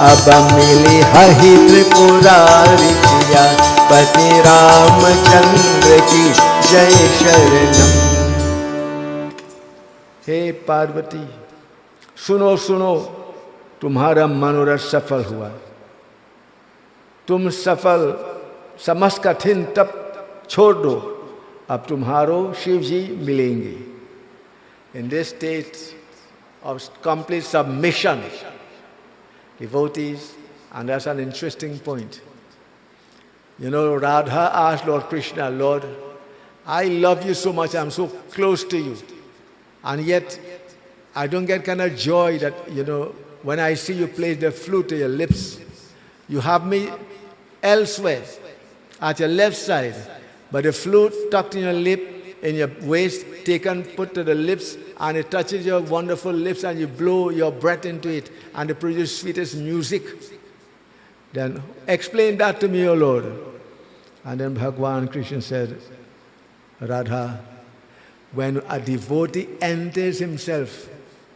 Abba Mili Hahi Tripurari Kiya, Pati Ramachandra Ki Jai Sharanam. Hey Parvati, सुनो सुनो तुम्हारा मनोरथ सफल हुआ. तुम सफल समस्त कठिन तप छोड़ दो. अब तुम्हारो शिव जी मिलेंगे. In this state of complete submission, devotees, and that's an interesting point. You know, Radha asked Lord Krishna, Lord, I love you so much, I'm so close to you. And yet, I don't get kind of joy that, you know, when I see you place the flute to your lips, you have me elsewhere, at your left side, but the flute tucked in your lip, in your waist, taken, put to the lips, and it touches your wonderful lips, and you blow your breath into it, and it produces sweetest music. Then explain that to me, O Lord. And then Bhagwan Krishna said, Radha, when a devotee enters himself,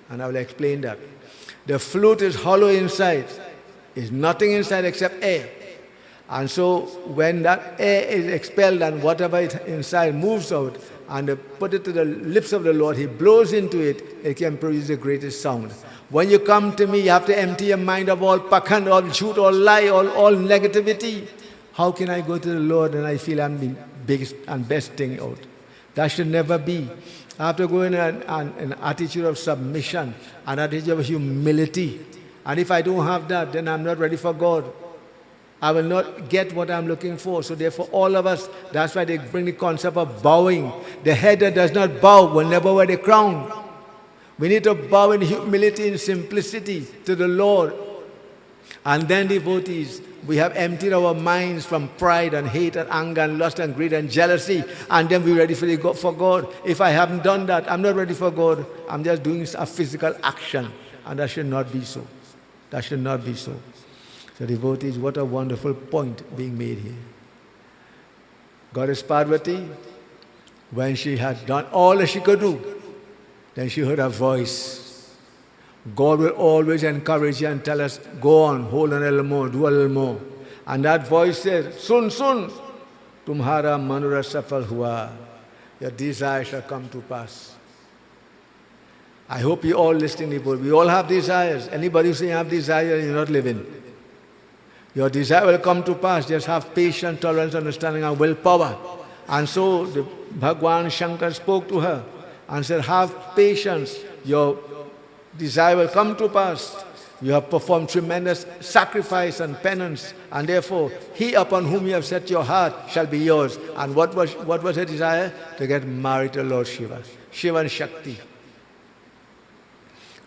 and I will explain that, the flute is hollow inside, there's nothing inside except air. And so when that air is expelled and whatever is inside moves out, and put it to the lips of the Lord, He blows into it, it can produce the greatest sound. When you come to me, you have to empty your mind of all pakhand, all jhoot, all lie, all negativity. How can I go to the Lord and I feel I'm the biggest and best thing out? That should never be. I have to go in an attitude of submission, an attitude of humility. And if I don't have that, then I'm not ready for God. I will not get what I'm looking for. So therefore, all of us, that's why they bring the concept of bowing. The head that does not bow will never wear the crown. We need to bow in humility and simplicity to the Lord. And then, devotees, we have emptied our minds from pride and hate and anger and lust and greed and jealousy, and then we're ready for God. If I haven't done that, I'm not ready for God. I'm just doing a physical action, and that should not be so. That should not be so. So devotees, what a wonderful point being made here. Goddess Parvati, when she had done all that she could do, then she heard a voice. God will always encourage you and tell us, go on, hold on a little more, do a little more. And that voice said, Sun, sun, tumhara manura safal hua. Your desire shall come to pass. I hope you all listening, people. We all have desires. Anybody who say you have desires, you're not living. Your desire will come to pass. Just have patience, tolerance, understanding, and willpower. And so the Bhagwan Shankar spoke to her and said, have patience. Your desire will come to pass. You have performed tremendous sacrifice and penance, and therefore he upon whom you have set your heart shall be yours. And what was her desire? To get married to Lord Shiva. Shiva and Shakti.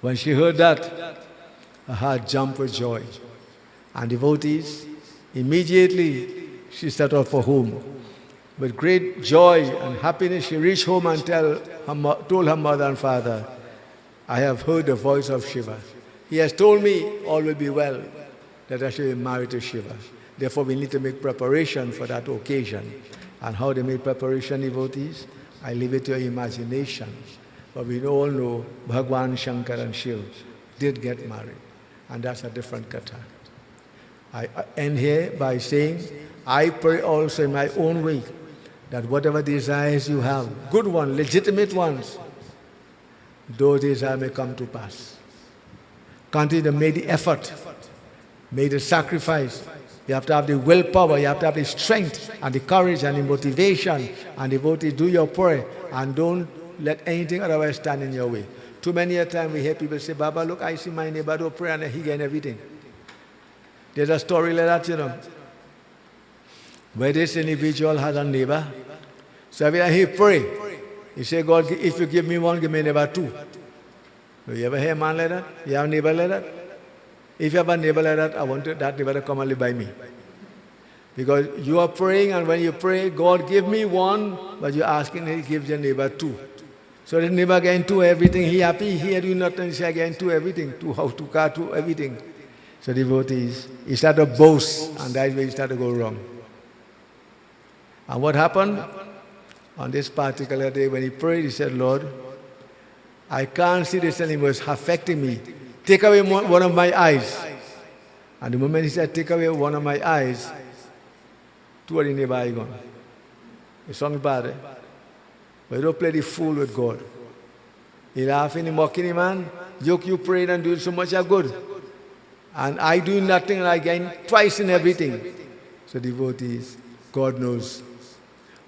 When she heard that, her heart jumped with joy. And devotees, immediately she set out for home. With great joy and happiness, she reached home and told her mother and father, I have heard the voice of Shiva. He has told me all will be well, that I shall be married to Shiva. Therefore, we need to make preparation for that occasion. And how they make preparation, devotees? I leave it to your imagination. But we all know Bhagwan Shankar and Shiva did get married. And that's a different katha. I end here by saying, I pray also in my own way that whatever desires you have, good ones, legitimate ones, those desires may come to pass. Continue to make the effort, make the sacrifice. You have to have the willpower, you have to have the strength and the courage and the motivation, and devotees, do your prayer and don't let anything otherwise stand in your way. Too many a time we hear people say, Baba, look, I see my neighbor do pray and he gain everything. There's a story like that, you know, where this individual has a neighbor. So every time he pray, he say, God, if you give me one, give me neighbor two. You ever hear a man like that? You have a neighbor like that? If you have a neighbor like that, I want that neighbor to come and live by me. Because you are praying, and when you pray, God give me one, but you're asking, he gives your neighbor two. So the neighbor getting two everything, he happy, he do nothing, he getting two everything, two house, two car, two everything. So devotees, he start to boast, and that's where he start to go wrong. And what happened? On this particular day, when he prayed, he said, Lord, I can't see this anymore, it's affecting me. Take away one of my eyes. And the moment he said, take away one of my eyes, two of the neighbor are gone. It sounds bad, eh? But you don't play the fool with God. He laughing, he mocking him, man. You prayed and doing so much of good. And I do nothing and I gain twice in everything. So devotees, God knows.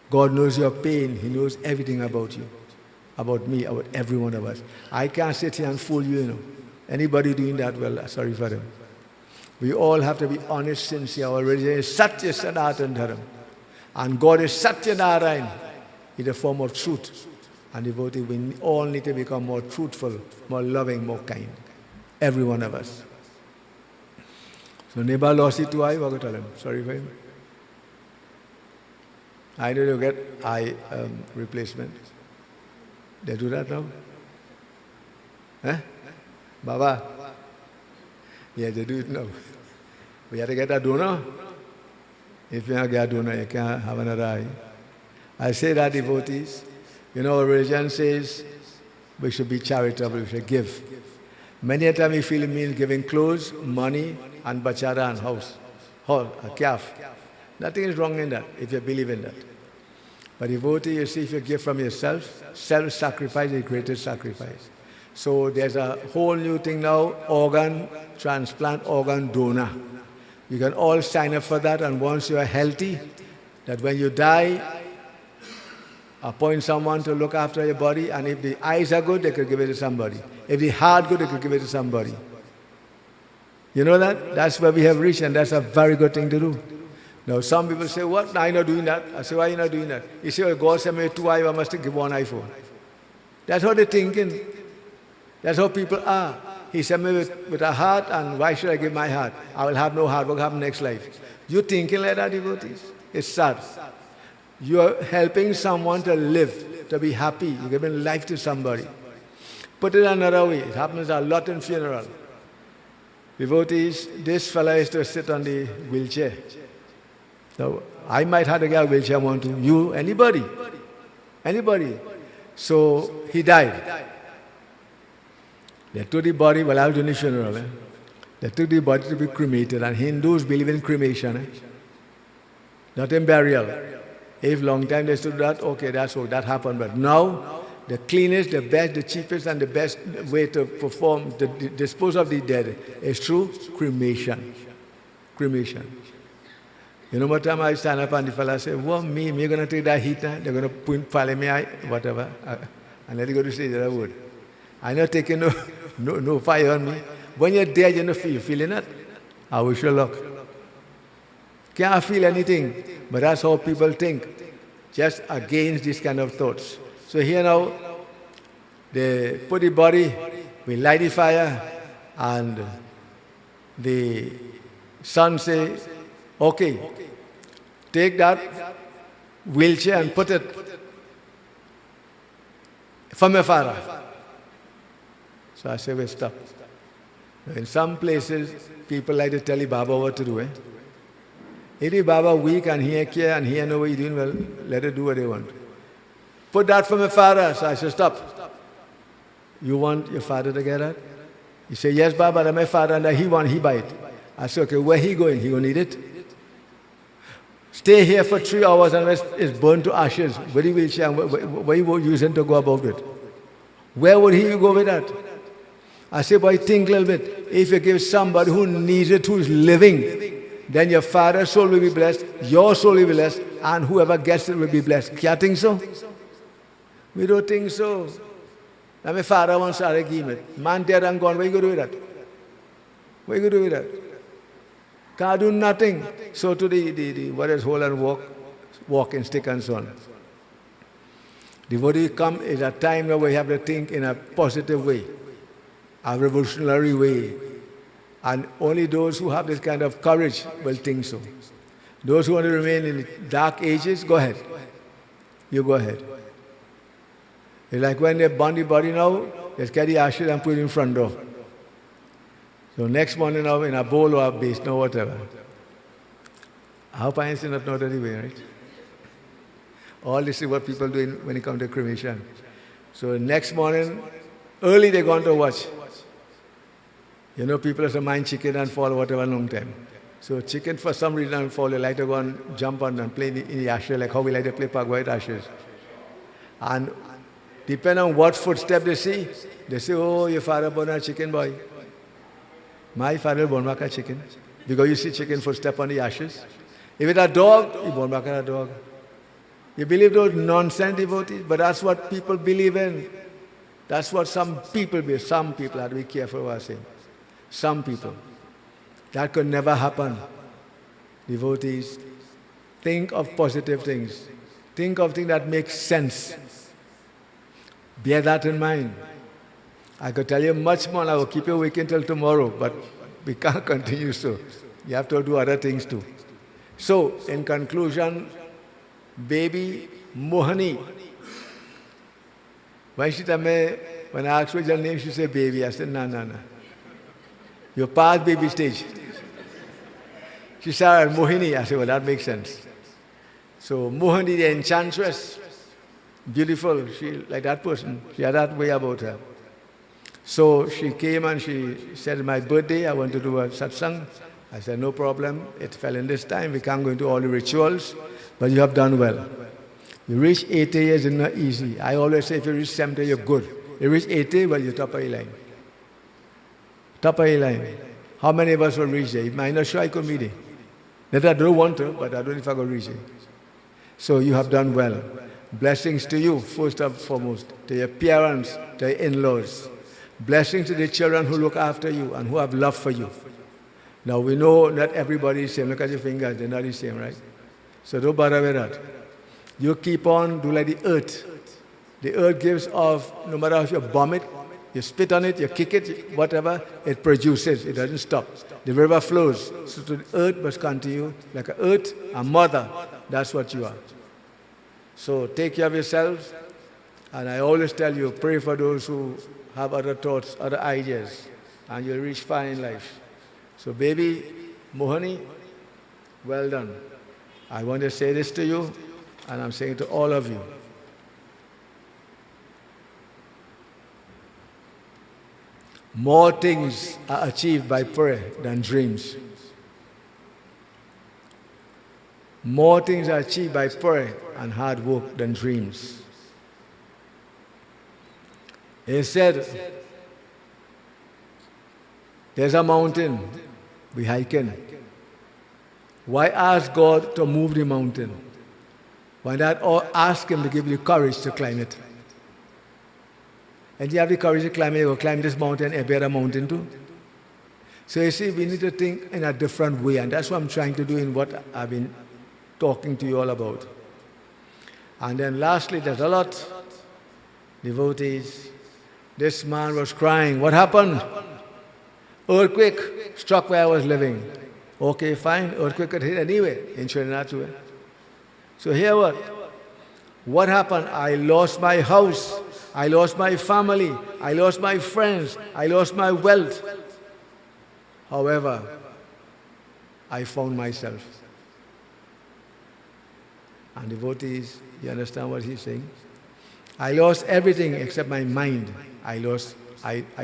God knows your pain. He knows everything about you, about me, about every one of us. I can't sit here and fool you, you know. Anybody doing that, well, sorry for them. We all have to be honest, sincere. Our religion is Satya Sanatana Dharam. And God is Satya Narayan in the form of truth. And devotees, we all need to become more truthful, more loving, more kind. Every one of us. So neighbor lost it to eye, what tell him? Sorry for him. I need to get eye replacement. They do that now? Eh? Baba? Yeah, they do it now. We have to get a donor. If you don't get a donor, you can't have another eye. I say that, devotees. You know, our religion says we should be charitable, we should give. Many a time we feel it means giving clothes, money, and bachara and house, hall, a calf. Nothing is wrong in that, if you believe in that. But devotee, you see, if you give from yourself, self-sacrifice is the greatest sacrifice. So there's a whole new thing now, organ transplant, organ donor. You can all sign up for that, and once you are healthy, that when you die, appoint someone to look after your body, and if the eyes are good, they could give it to somebody. If the heart good, they could give it to somebody. You know that? That's where we have reached, and that's a very good thing to do. Now, some people say, what? No, I'm not doing that. I say, why are you not doing that? You say, well, God sent me 2 eyes, I must give 1 iPhone. That's how they're thinking. That's how people are. He sent me with a heart, and why should I give my heart? I will have no heart. What will happen next life? You thinking like that, devotees? It's sad. You are helping someone to live, to be happy. You're giving life to somebody. Put it another way. It happens a lot in funeral. Devotees, this fella is to sit on the wheelchair. So I might have to get a wheelchair one too. You, anybody. Anybody. So he died. They took the body, well, I was doing the funeral. They took the body to be cremated, and Hindus believe in cremation. Not in burial. If long time they stood that, okay, that's what that happened. But now, the cleanest, the best, the cheapest, and the best way to perform, to dispose of the dead is through cremation. Cremation. You know what time I stand up and the fella say, well, me going to take that heat now? They're going to put fire in my eye, whatever. And let it go to sleep, that I would. I'm not taking no fire on me. When you're dead, you don't feel. You feeling it? I wish you luck. Can't feel anything. But that's how people think. Just against these kind of thoughts. So here now, they put the body, we light the fire, and the son say, okay, take that wheelchair and put it for my father. So I say, well, stop. In some places, people like to tell the Baba what to do. If the Baba weak and he care and he know what he's doing, well, let it do what they want. Put that for my father. So I said, stop. You want your father to get that? He said, yes, Baba, that's my father, and that he buy it. I said, okay, where he going? He gonna need it? Stay here for 3 hours and it's burned to ashes. Where the wheelchair, where you were using to go about it? Where would he go with that? I say, boy, think a little bit. If you give somebody who needs it, who's living, then your father's soul will be blessed, your soul will be blessed, and whoever gets it will be blessed. Can't think so? We don't think so. Now my father wants to give it. Man dead and gone, what you going to do with that? What you going to do with that? Can't do nothing. So to the what is hold and walking stick and so on. Devotee come is a time where we have to think in a positive way, a revolutionary way. And only those who have this kind of courage will think so. Those who want to remain in the dark ages, go ahead. You go ahead. It's like when they burn the body now, they carry the ashes and put it in front door. So next morning now in a bowl or a basin or whatever. I hope I not know that way, right? All this is what people do when it comes to cremation. So next morning, early they're going to watch. You know, people have to mind chicken and fall whatever long time. So chicken for some reason fall, they like to go and jump on and play in the ashes, like how we like to play pag with ashes. And depending on what footstep they see, they say, oh, your father born a chicken boy. My father born back a chicken. Because you see chicken footstep on the ashes. If it's a dog, he born back a dog. You believe those nonsense devotees? But that's what people believe in. That's what some people believe. Some people have to be careful what I say. Some people. That could never happen. Devotees, think of positive things. Think of things that make sense. Bear that in mind. I could tell you much more and I will keep you awake until tomorrow, but we can't continue so. You have to do other things too. So, in conclusion, baby Mohani. When I asked her her name, she said baby. I said, no. You're past baby stage. She said, Mohini. I said, well, that makes sense. So, Mohani, the enchantress, beautiful, she like that person. She had that way about her. So she came and she said, my birthday, I want to do a satsang. I said, no problem. It fell in this time. We can't go into all the rituals, but you have done well. You reach 80 years, it's not easy. I always say, if you reach 70, you're good. You reach 80, well, you're top of the line. Top of the line. How many of us will reach there? I'm not sure I could meet it. That I don't want to, but I don't know if I could reach it. So you have done well. Blessings to you, first and foremost, to your parents, to your in-laws. Blessings to the children who look after you and who have love for you. Now we know not everybody is the same. Look at your fingers, they're not the same, right? So don't bother with that. You keep on, do like the earth. The earth gives off, no matter if you bomb it, you spit on it, you kick it, whatever, it produces, it doesn't stop. The river flows. So the earth must continue like an earth, a mother. That's what you are. So take care of yourselves. And I always tell you, pray for those who have other thoughts, other ideas, and you'll reach far in life. So baby Mohani, well done. I want to say this to you, and I'm saying to all of you. More things are achieved by prayer than dreams. More things are achieved by prayer and hard work than dreams. He said, there's a mountain we're hiking. Why ask God to move the mountain? Why not ask Him to give you courage to climb it? And you have the courage to climb it, you go climb this mountain, every other mountain too. So you see, we need to think in a different way, and that's what I'm trying to do in what I've been talking to you all about. And then lastly, there's a lot, devotees. This man was crying. What happened? Earthquake struck where I was living. Okay, fine, earthquake could hit anyway in Trinidad too. So here what? What happened? I lost my house. I lost my family. I lost my friends. I lost my wealth. However, I found myself. And devotees, you understand what he's saying? I lost everything except my mind. I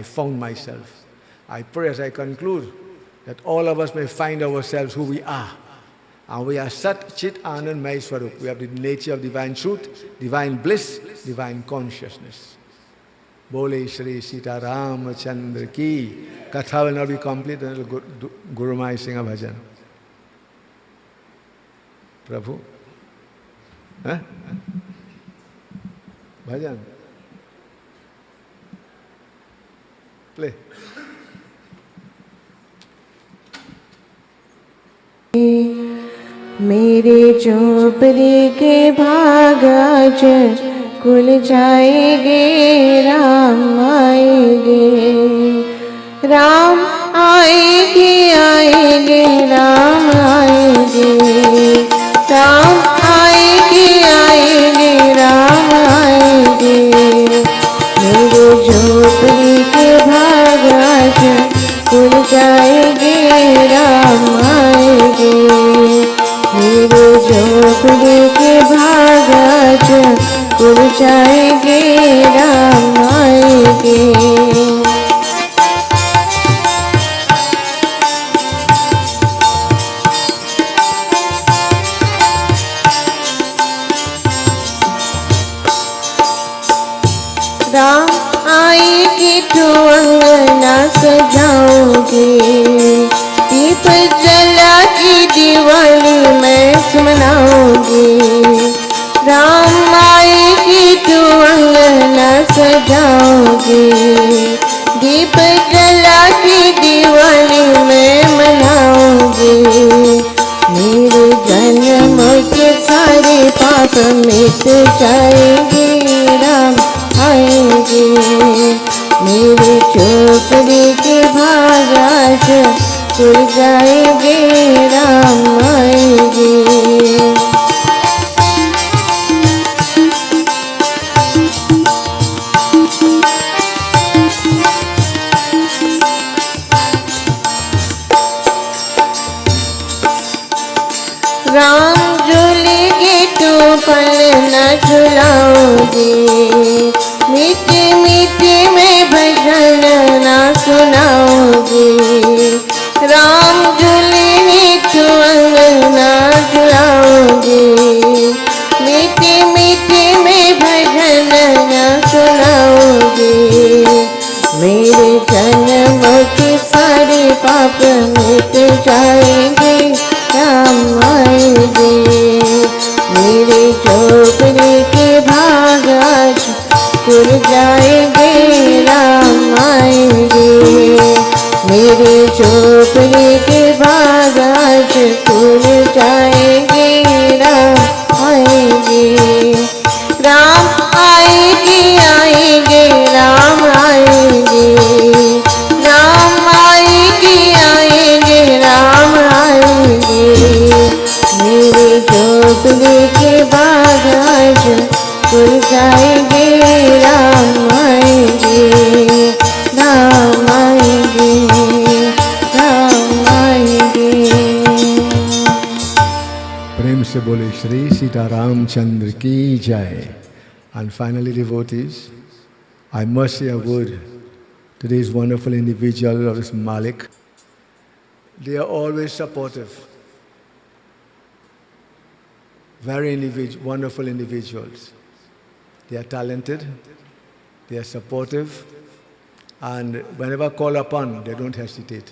found myself. I pray as I conclude that all of us may find ourselves who we are. And we are Sat Chit Anand May Swarup. We have the nature of divine truth, divine bliss, divine consciousness. Bole Shri Sita Ramachandra Ki. Katha will not be complete until Guru Mai sing a bhajan. Prabhu? Huh? Bhajan? Play. मेरे झोपड़ी के भाग आज खुल जाएंगे, राम आएंगे, राम आएंगे, आएंगे, राम आएंगे, राम आएंगे, आएंगे, राम आएंगे। मेरे झोपड़ी के भाग आज खुल जाएंगे, राम आएंगे। मेरे झोपड़ी के भाग आज खुल जाएंगे, राम आएंगे। राम आएगी तो अंगना सजाओगे, दीप जला के दिवाली मैं मनाऊंगी। राम आएगी तो अंगना सजाओगे, दीप जला के दिवाली मैं मनाऊंगी। मेरे जन्म के सारे पाप मिट जाएंगे, राम आएंगे। मेरे झोपड़ी के भाग आज खुल जाएंगे, राम आएंगे। राम झूलेंगे तो पल न झुलाओगे, मीठे मीठे में भजन ना सुनाओगे। राम झूलेंगे तो अंगना झुलाओगे, मीठे मीठे में भजन ना सुनाओगे। मेरे जन्म के सारे पाप मिट जाएंगे, राम आएंगे। मेरे झोपड़ी के भाग आज खुल जाएंगे, राम आएंगे। मेरे झोपड़ी के भाग आज खुल जाएंगे, राम आएंगे। राम आएंगे, आएंगे, राम आएंगे, राम आएंगे, आएंगे, राम आएंगे। मेरे झोपड़ी के भाग आज खुल जाएंगे, राम आएंगे, राम आएंगे, राम आएंगे। प्रेम से बोले श्री सीता रामचंद्र की जय. And finally, devotees, I must say a word to these wonderful individuals of this Malik. They are always supportive. Very wonderful individuals. They are talented, they are supportive, and whenever called upon, they don't hesitate.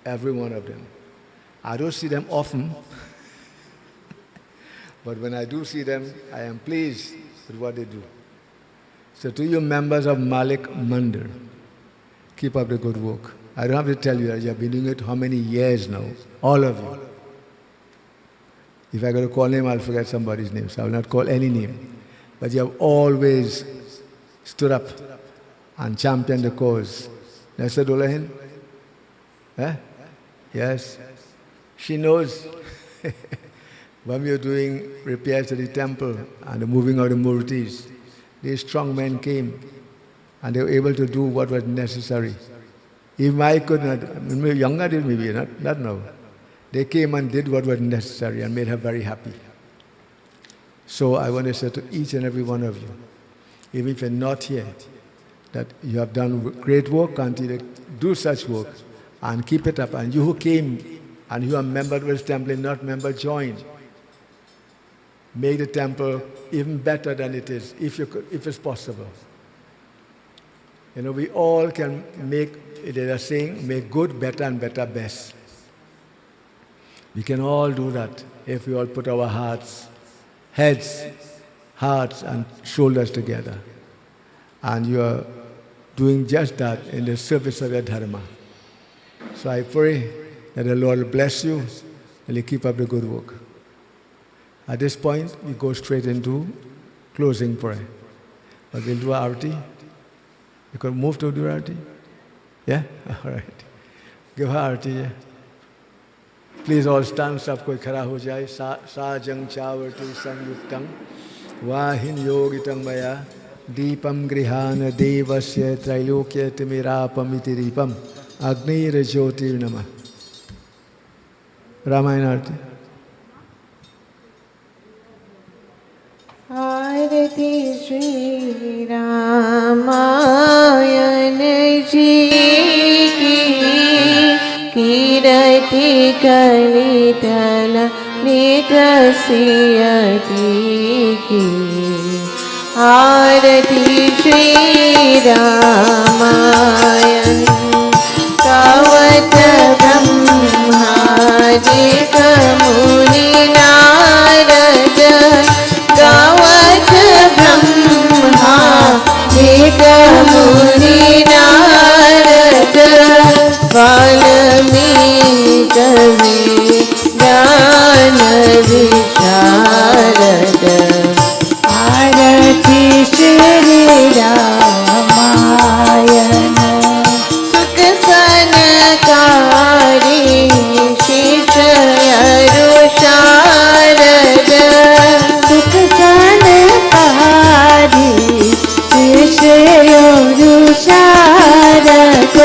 Every one of them. I don't see them often, but when I do see them, I am pleased with what they do. So to you members of Malik Mandir, keep up the good work. I don't have to tell you that you have been doing it how many years now? All of you. If I got to call name, I'll forget somebody's name, so I will not call any name. But you have always stood up and championed the cause. Nessa Dolahin? Eh? Yes. She knows. When we were doing repairs to the temple and the moving of the murtis, these strong men came and they were able to do what was necessary. Even I could not, maybe younger than maybe, not now. They came and did what was necessary and made her very happy. So I want to say to each and every one of you, even if you're not here, that you have done great work, continue to do such work and keep it up. And you who came and you are member of this temple and not member, join. Make the temple even better than it is, if it's possible. You know, we all can make, they are saying, make good, better, and better best. We can all do that if we all put our heads, hearts, and shoulders together. And you are doing just that in the service of your dharma. So I pray that the Lord will bless you and you keep up the good work. At this point, we go straight into closing prayer. But we'll do arati. You can move to do arati? Yeah? All right. Give her arati. Yeah? Please all stand, sab koi khara ho jaye. Sajang chavartu sanyuktang vahin yogitang maya deepam grihana devasya trailokya timirapam iti deepam agni rajyotir namah. Ramayana arati. आरती श्री रामायण जी की कीरति कलितल नितसियति की आरती श्री रामायण कवच ब्रह्मादिक मुनि नारद गावत ब्रह्मा एक मुनि नारद वाल्मीकि ज्ञान विशारद आरती श्री रामायण सुख सनकारी शिष अरुषारद सुख सनकारी शिष अरुषारद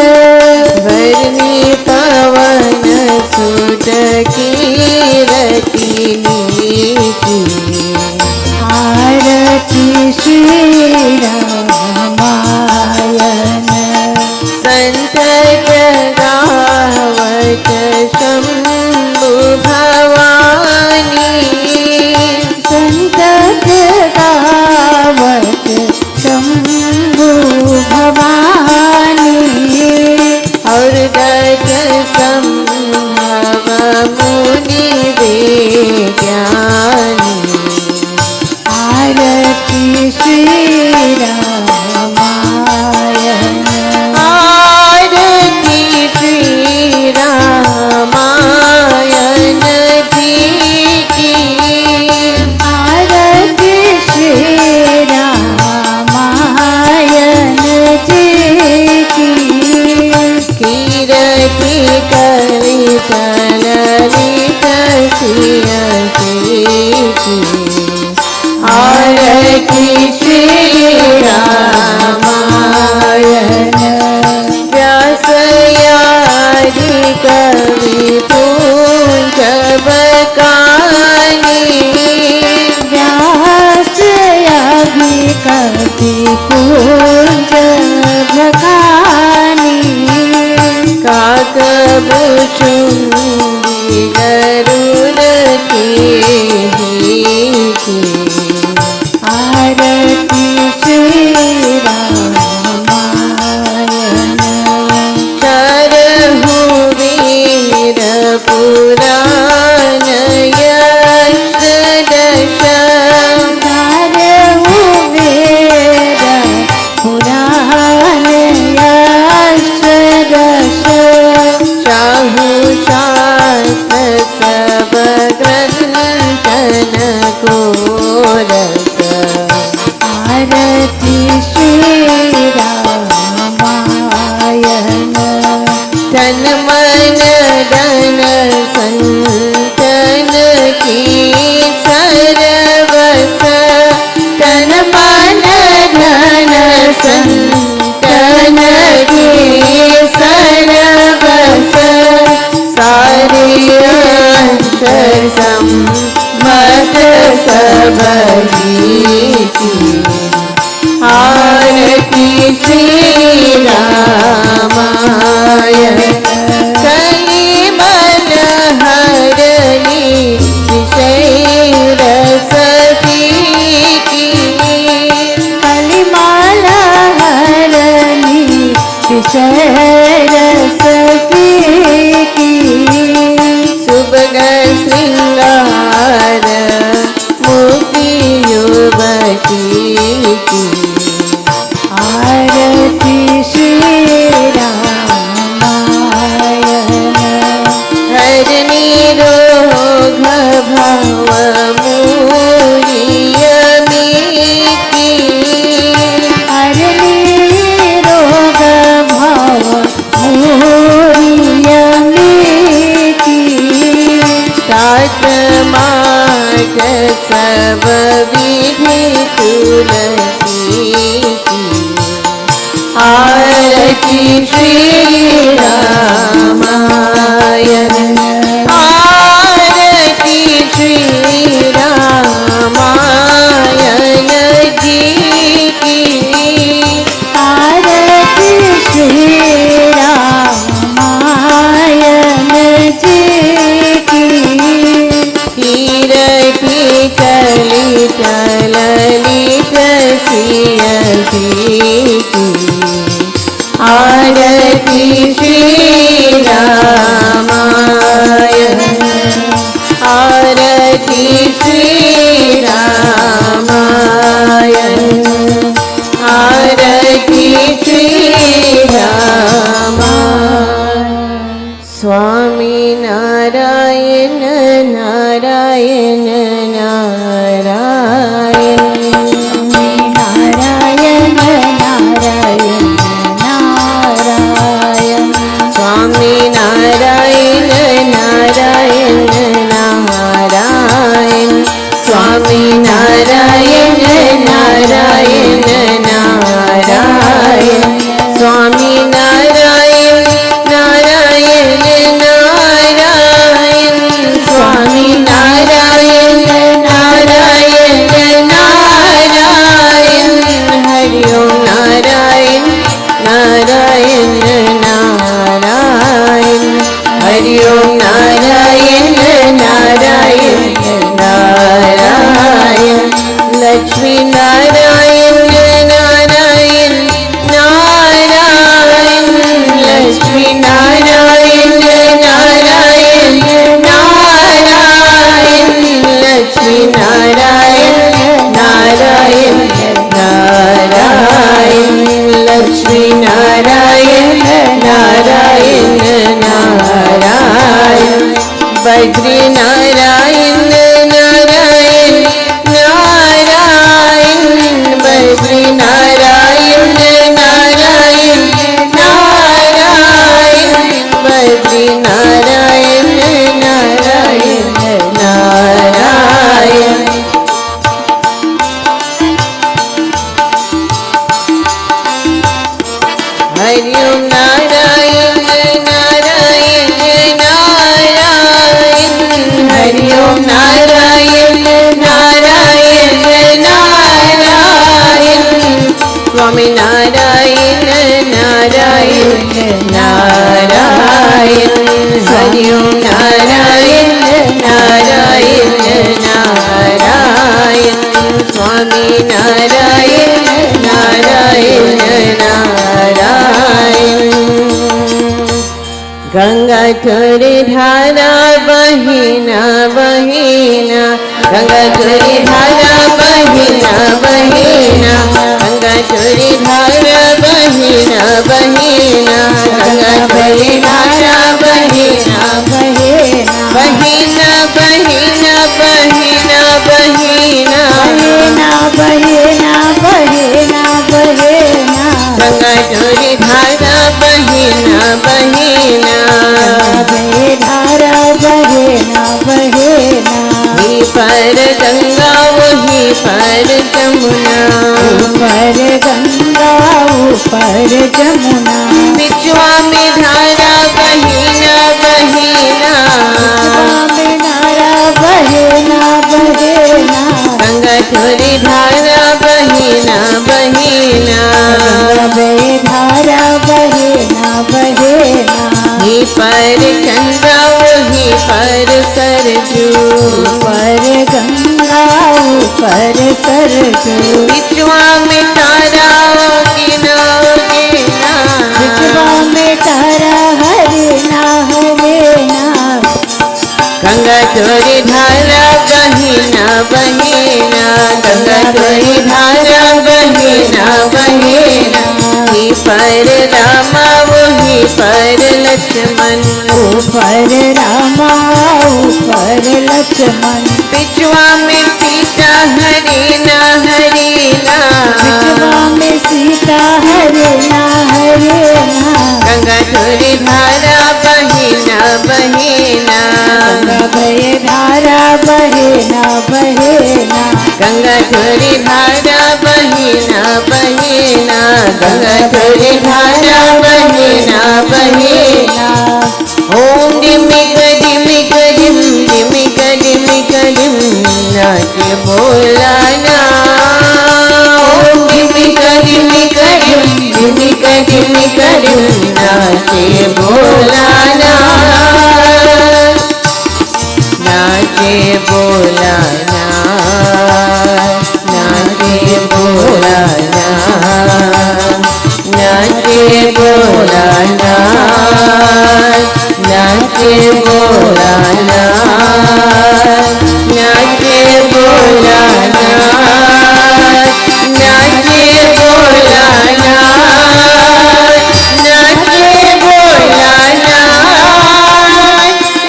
वर्णि पवन सुत कीरति नीति आरती श्री रामायण संतत गावत शंभु भवानी संतत गावत शंभु भवानी और दज संभव मुनि विज्ञानी आरती श्री रामायण आरती श्री रामायण जी की आरती श्री रामायण जी की कीरति कलितल नितसियति की आरती श्री रामायण व्यासयादि कवि पूंज बकानी व्यासयादि कवि पूंज बकानी काकभूषुंडी गरुड़ की आरती मत सबकी की। आरती श्री रामायण कली मन हरणी विषय रस की। कलिमाल हरणी विषय रस की। सुबग श्रृंगार मुक्ति युवती की। आरती श्री रामायण हरणी रोग भव मूरियमी की। हरणी रोग भाव मूरियमी की। तात माट सब विधि तुलसी की। आरती श्री रामायण आरती श्री रामायण जी की। आरती श्री रामायण जी की। हीर की कली चललित सियती की। आरती श्री रामायण आरती श्री रामायण आरती श्री रामायण। स्वामी नारायण नारायण नारायण। नारायण नारायण नारायण। स्वामी नारायण नारायण नारायण। स्वामी नारायण नारायण नारायण। स्वामी नारायण नारायण नारायण। स्वामी नारायण नारायण नारायण। हरि ओम नारायण नारायण नारायण। हरि ओम नारायण नारायण नारायण। लक्ष्मी नारायण नारायण नारायण। लक्ष्मी नारायण नारायण नारायण। लक्ष्मी नारायण नारायण नारायण। लक्ष्मी नारायण नारायण नारायण। बद्री नारायण नारायण नारायण। बद्री नारायण नारायण नारायण। बद्री नारायण नारायण नारायण। हरि ओम नारायण नारायण नारायण। हरि ओम नारायण नारायण नारायण। स्वामी नारायण नारायण नारायण। हरि ओम नारायण नारायण नारायण। स्वामी नारायण नारायण नारायण। गंगा तुरी धारा बहिना बहिना। गंगा तुरी धारा बहिना बहिना। गंगा तुरी धारा बहिना बहिना। गंगा तुरी धारा बहिना बहिना बहिना बहिना बहिना बहिना। बहिना बहिना बहिना। गंगा तुरी धारा बहिना बहिना। धारा बहिना बहिना। ही पर गंगा वही पर जमुना। ऊपर गंगा ऊपर जमुना। बिचवा में धारा बहिना बहिना। में धारा बहिना थोड़ी धारा बहिना बहिना गंगा बहे धारा बहेना बहेना ही पर चंद्रा वही पर सरजू ऊपर गंगा ऊपर सरजू बिचवा में तारा गिना गिना बिचवा में तारा हरेना हरेना गंगा थोड़ी धारा बहिना बहिना गंगा थोड़ी धारा बहिना बहिना ही पर रामा वही पर लक्ष्मण ऊपर रामा ऊपर लक्ष्मण बिचवा में सीता हरीना हरीना बिचवा में सीता हरेना हरेना गंगा थोड़ी धारा बहिना बहिना गंगा बहे धारा बहेना बहेना गंगा थोड़ी धारा बहिना बहिना गंगा थोड़ी धारा बहिना बहिना ओम डिमिक डिमिक डिम डिमिक डिमिक डिम नाचे बोलाना ओम डिमिक डिमिक डिम डिमिक डिमिक डिम नाचे बोलाना नाचे बोलाना नाचे बोलाना नाचे बोलाना नाचे बोलाना नाचे बोलाना नाचे बोलाना नाचे बोलाना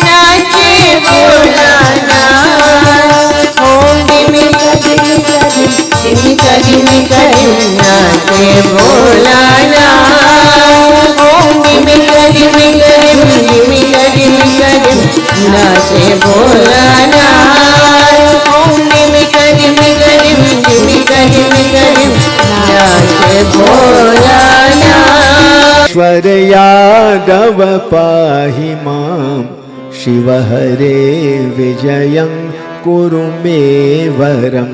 नाचे बोलाना ओम डिमिक डिमिक डिमिक नाचे बोलाना ओम डिमिक डिमिक डिमिक डिमिक नाचे बोलाना ओम डिमिक डिमिक डिमिक डिमिक नाचे बोलाना ईश्वर यादव पाहि मां शिव हरे विजयं कुरु मे वरं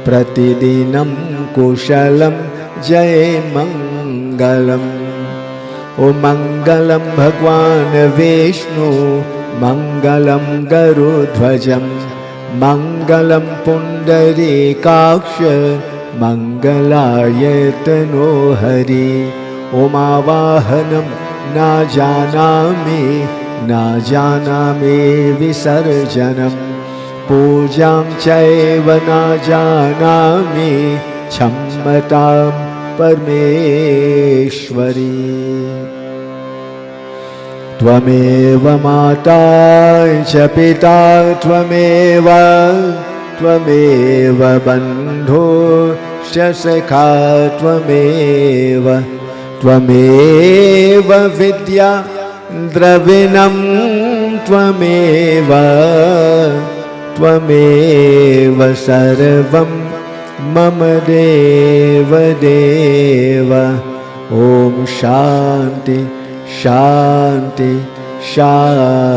प्रतिदिनं कुशलं जय मङ्गलम् ओ मङ्गलं भगवान् विष्णु मङ्गलं गरुध्वजं मङ्गलं पुण्डरीकाक्ष मङ्गलाय तनो हरि उमावाहनं न जानामि विसर्जनं पूजां चैव न जानामि क्षम्यतां परमेश्वरी त्वमेव माता च पिता त्वमेव बन्धो च सखा त्वमेव विद्या द्रविणं त्वमेव सर्वं मम देव ॐ शान्ति शान्ति शान्ति।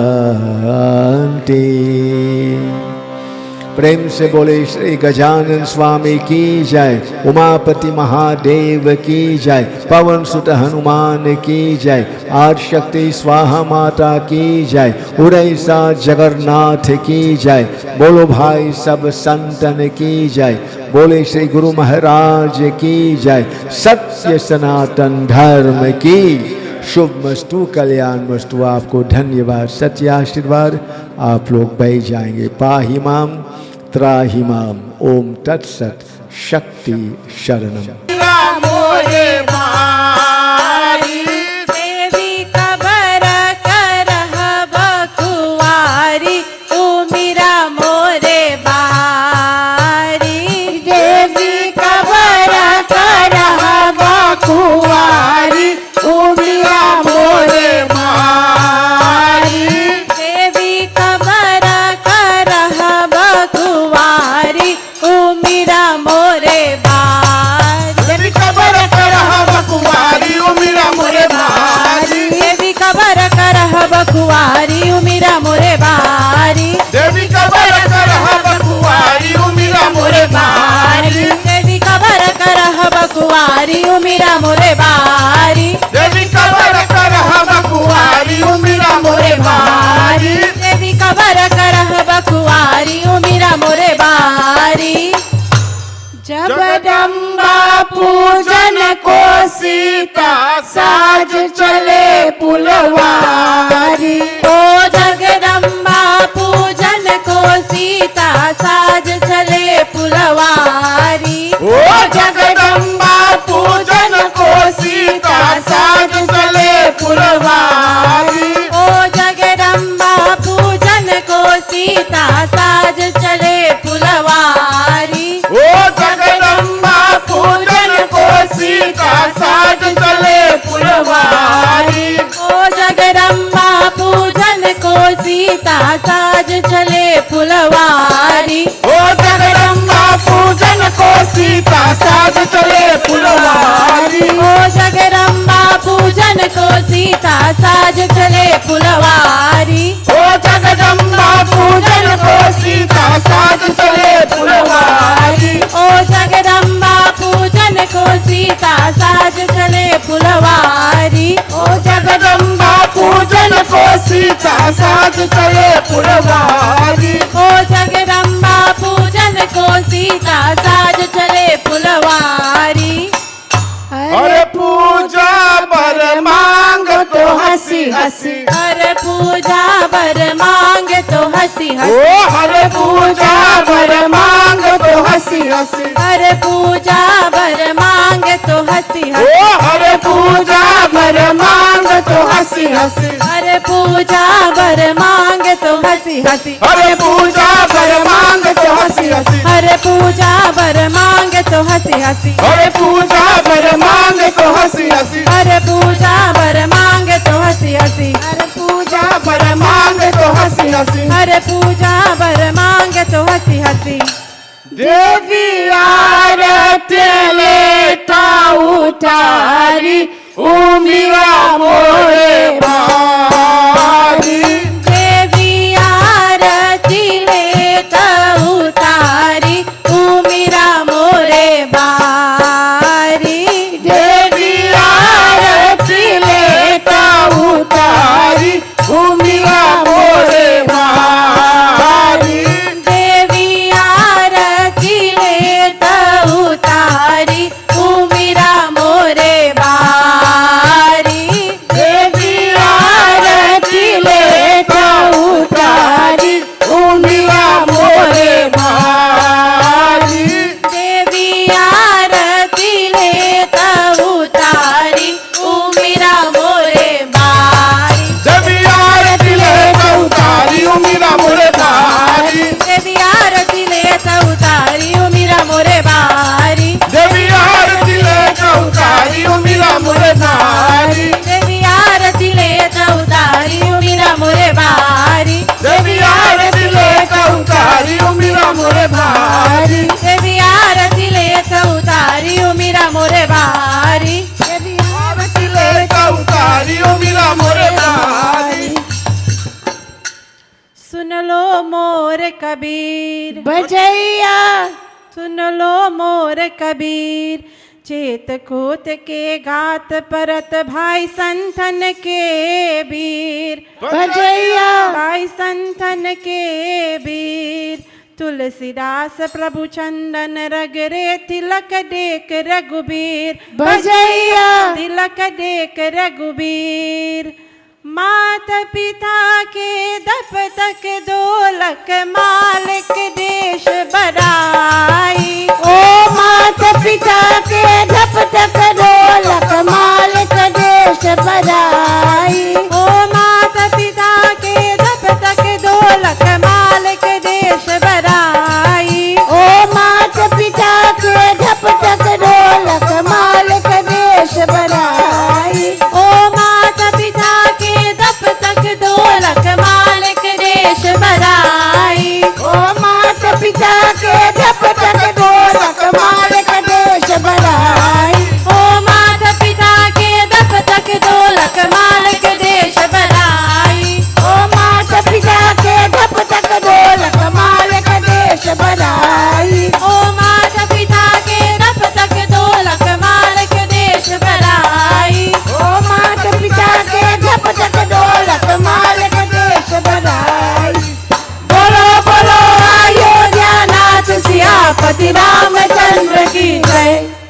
प्रेम से बोले श्री गजानन स्वामी की जय, उमापति महादेव की जय, पवन सुत हनुमान की जय, आदिशक्ति स्वाहा माता की जय, उड़ैसा जगन्नाथ की जय। बोलो भाई सब संतन की जय, बोले श्री गुरु महाराज की जय, सत्य सनातन धर्म की शुभ मस्तु कल्याण मस्तु। आपको धन्यवाद, सत्य आशीर्वाद। आप लोग बैठ जाएंगे। पाहि माम त्राहि माम। ओम तत्सत। शक्ति शरणम। मोरे मारी देवी कबर करह बकुआरी तू मेरा मोरे बारी देवी कबर करह बकुआरी तू मेरा मोरे मारी देवी कबर करह बकुआरी तू मेरा मोरे देवी कबर करह बकुआरी उमीरा मोरे बारी देवी कबर करह बकुआरी उमीरा मोरे बारी देवी कबर करह बकुआरी उमीरा मोरे बारी कबर करह बखुआरी उमिरा मोरे बारी जगदम्बा पूजन को सीता साज चले पुलवारी ओ जगदम्बा पूजन को सीता साज चले पुलवारी ओ जगदम्बा पूजन को सीता साज चले पुलवारी ओ जगदम्बा पूजन को सीता साज चले पुलवारी ओ जगदम्बा पूजन को सीता साज चले पुलवारी ओ जगदम्बा पूजन को सीता साज चले पुलवारी ओ जगदम्बा पूजन को सीता साज चले पुलवारी ओ जगदम्बा पूजन को सीता साज चले पुलवारी ओ जगदम्बा पूजन को सीता साज चले पुलवारी ओ जगदम्बा पूजन को सीता साज चले पुलवारी ओ जगदम्बा पूजन को सीता साज चले पुलवारी ओ जगदम्बा पूजन को सीता साज चले पुलवारी अरे पूजा बर मांग तो हंसी हंसी अरे पूजा बर मांग तो हंसी ओ हंसी हरे पूजा बर मांग तो हंसी हंसी अरे पूजा बर मांग तो हंसी ओ हंसी हरे पूजा बर मांग तो हंसी हंसी अरे पूजा बर मांग तो हंसी हंसी हरे पूजा बर मांग तो हंसी हंसी अरे पूजा बर मांग तो हंसी हंसी हरे पूजा बर मांग तो हंसी हंसी अरे पूजा बर मांग तो हंसी हंसी हरे पूजा बर मांग तो हंसी हंसी अरे पूजा बर मांग तो हंसी हंसी देवी आरती लेता उतारी उमिया मोरे बारी देवी आरती लेता उतारी उमिरा मोरे बारी देवी आरती लेता उतारी उमिया मोरे बारी देवी आरती लेता उतारी उमिरा मोरे बारी देवी आरती लेता उतारी उमिया मोरे बारी देवी आरती लेता उतारी उमिरा मोरे बारी देवी आरती लेता उतारी उमिया मोरे बारी देवी आरती लेता उतारी उमिरा मोरे बारी देवी आरती लेता उतारी उमिया मोरे बारी देवी आरती लेता उतारी उमिरा मोरे बारी देवी आरती लेता उतारी उमिया मोरे बारी देवी आरती लेता उतारी उमिरा मोरे बारी देवी आरती लेता उतारी उमिया मोरे बारी सुन लो मोर कबीर बजैया सुन लो मोर कबीर चेत खोत के गात परत भाई संतन के वीर बजैया भाई संतन के वीर तुलसीदास प्रभु चंदन रगरे तिलक देख रघुबीर बजैया तिलक देख रघुबीर मात पिता के दप तक दोलक मालिक देश बराई ओ मात पिता के धप तक ढोलक मालिक देश बधाई ओ मात पिता के दप तक दोलक मालिक देश बराई ओ मात पिता के धप तक ढोलक मालिक देश बधाई ओ मात पिता के दप तक दोलक मालिक देश बराई ओ मात पिता के धप तक ढोलक मालिक देश बधाई ओ श्री रामचंद्र की जय।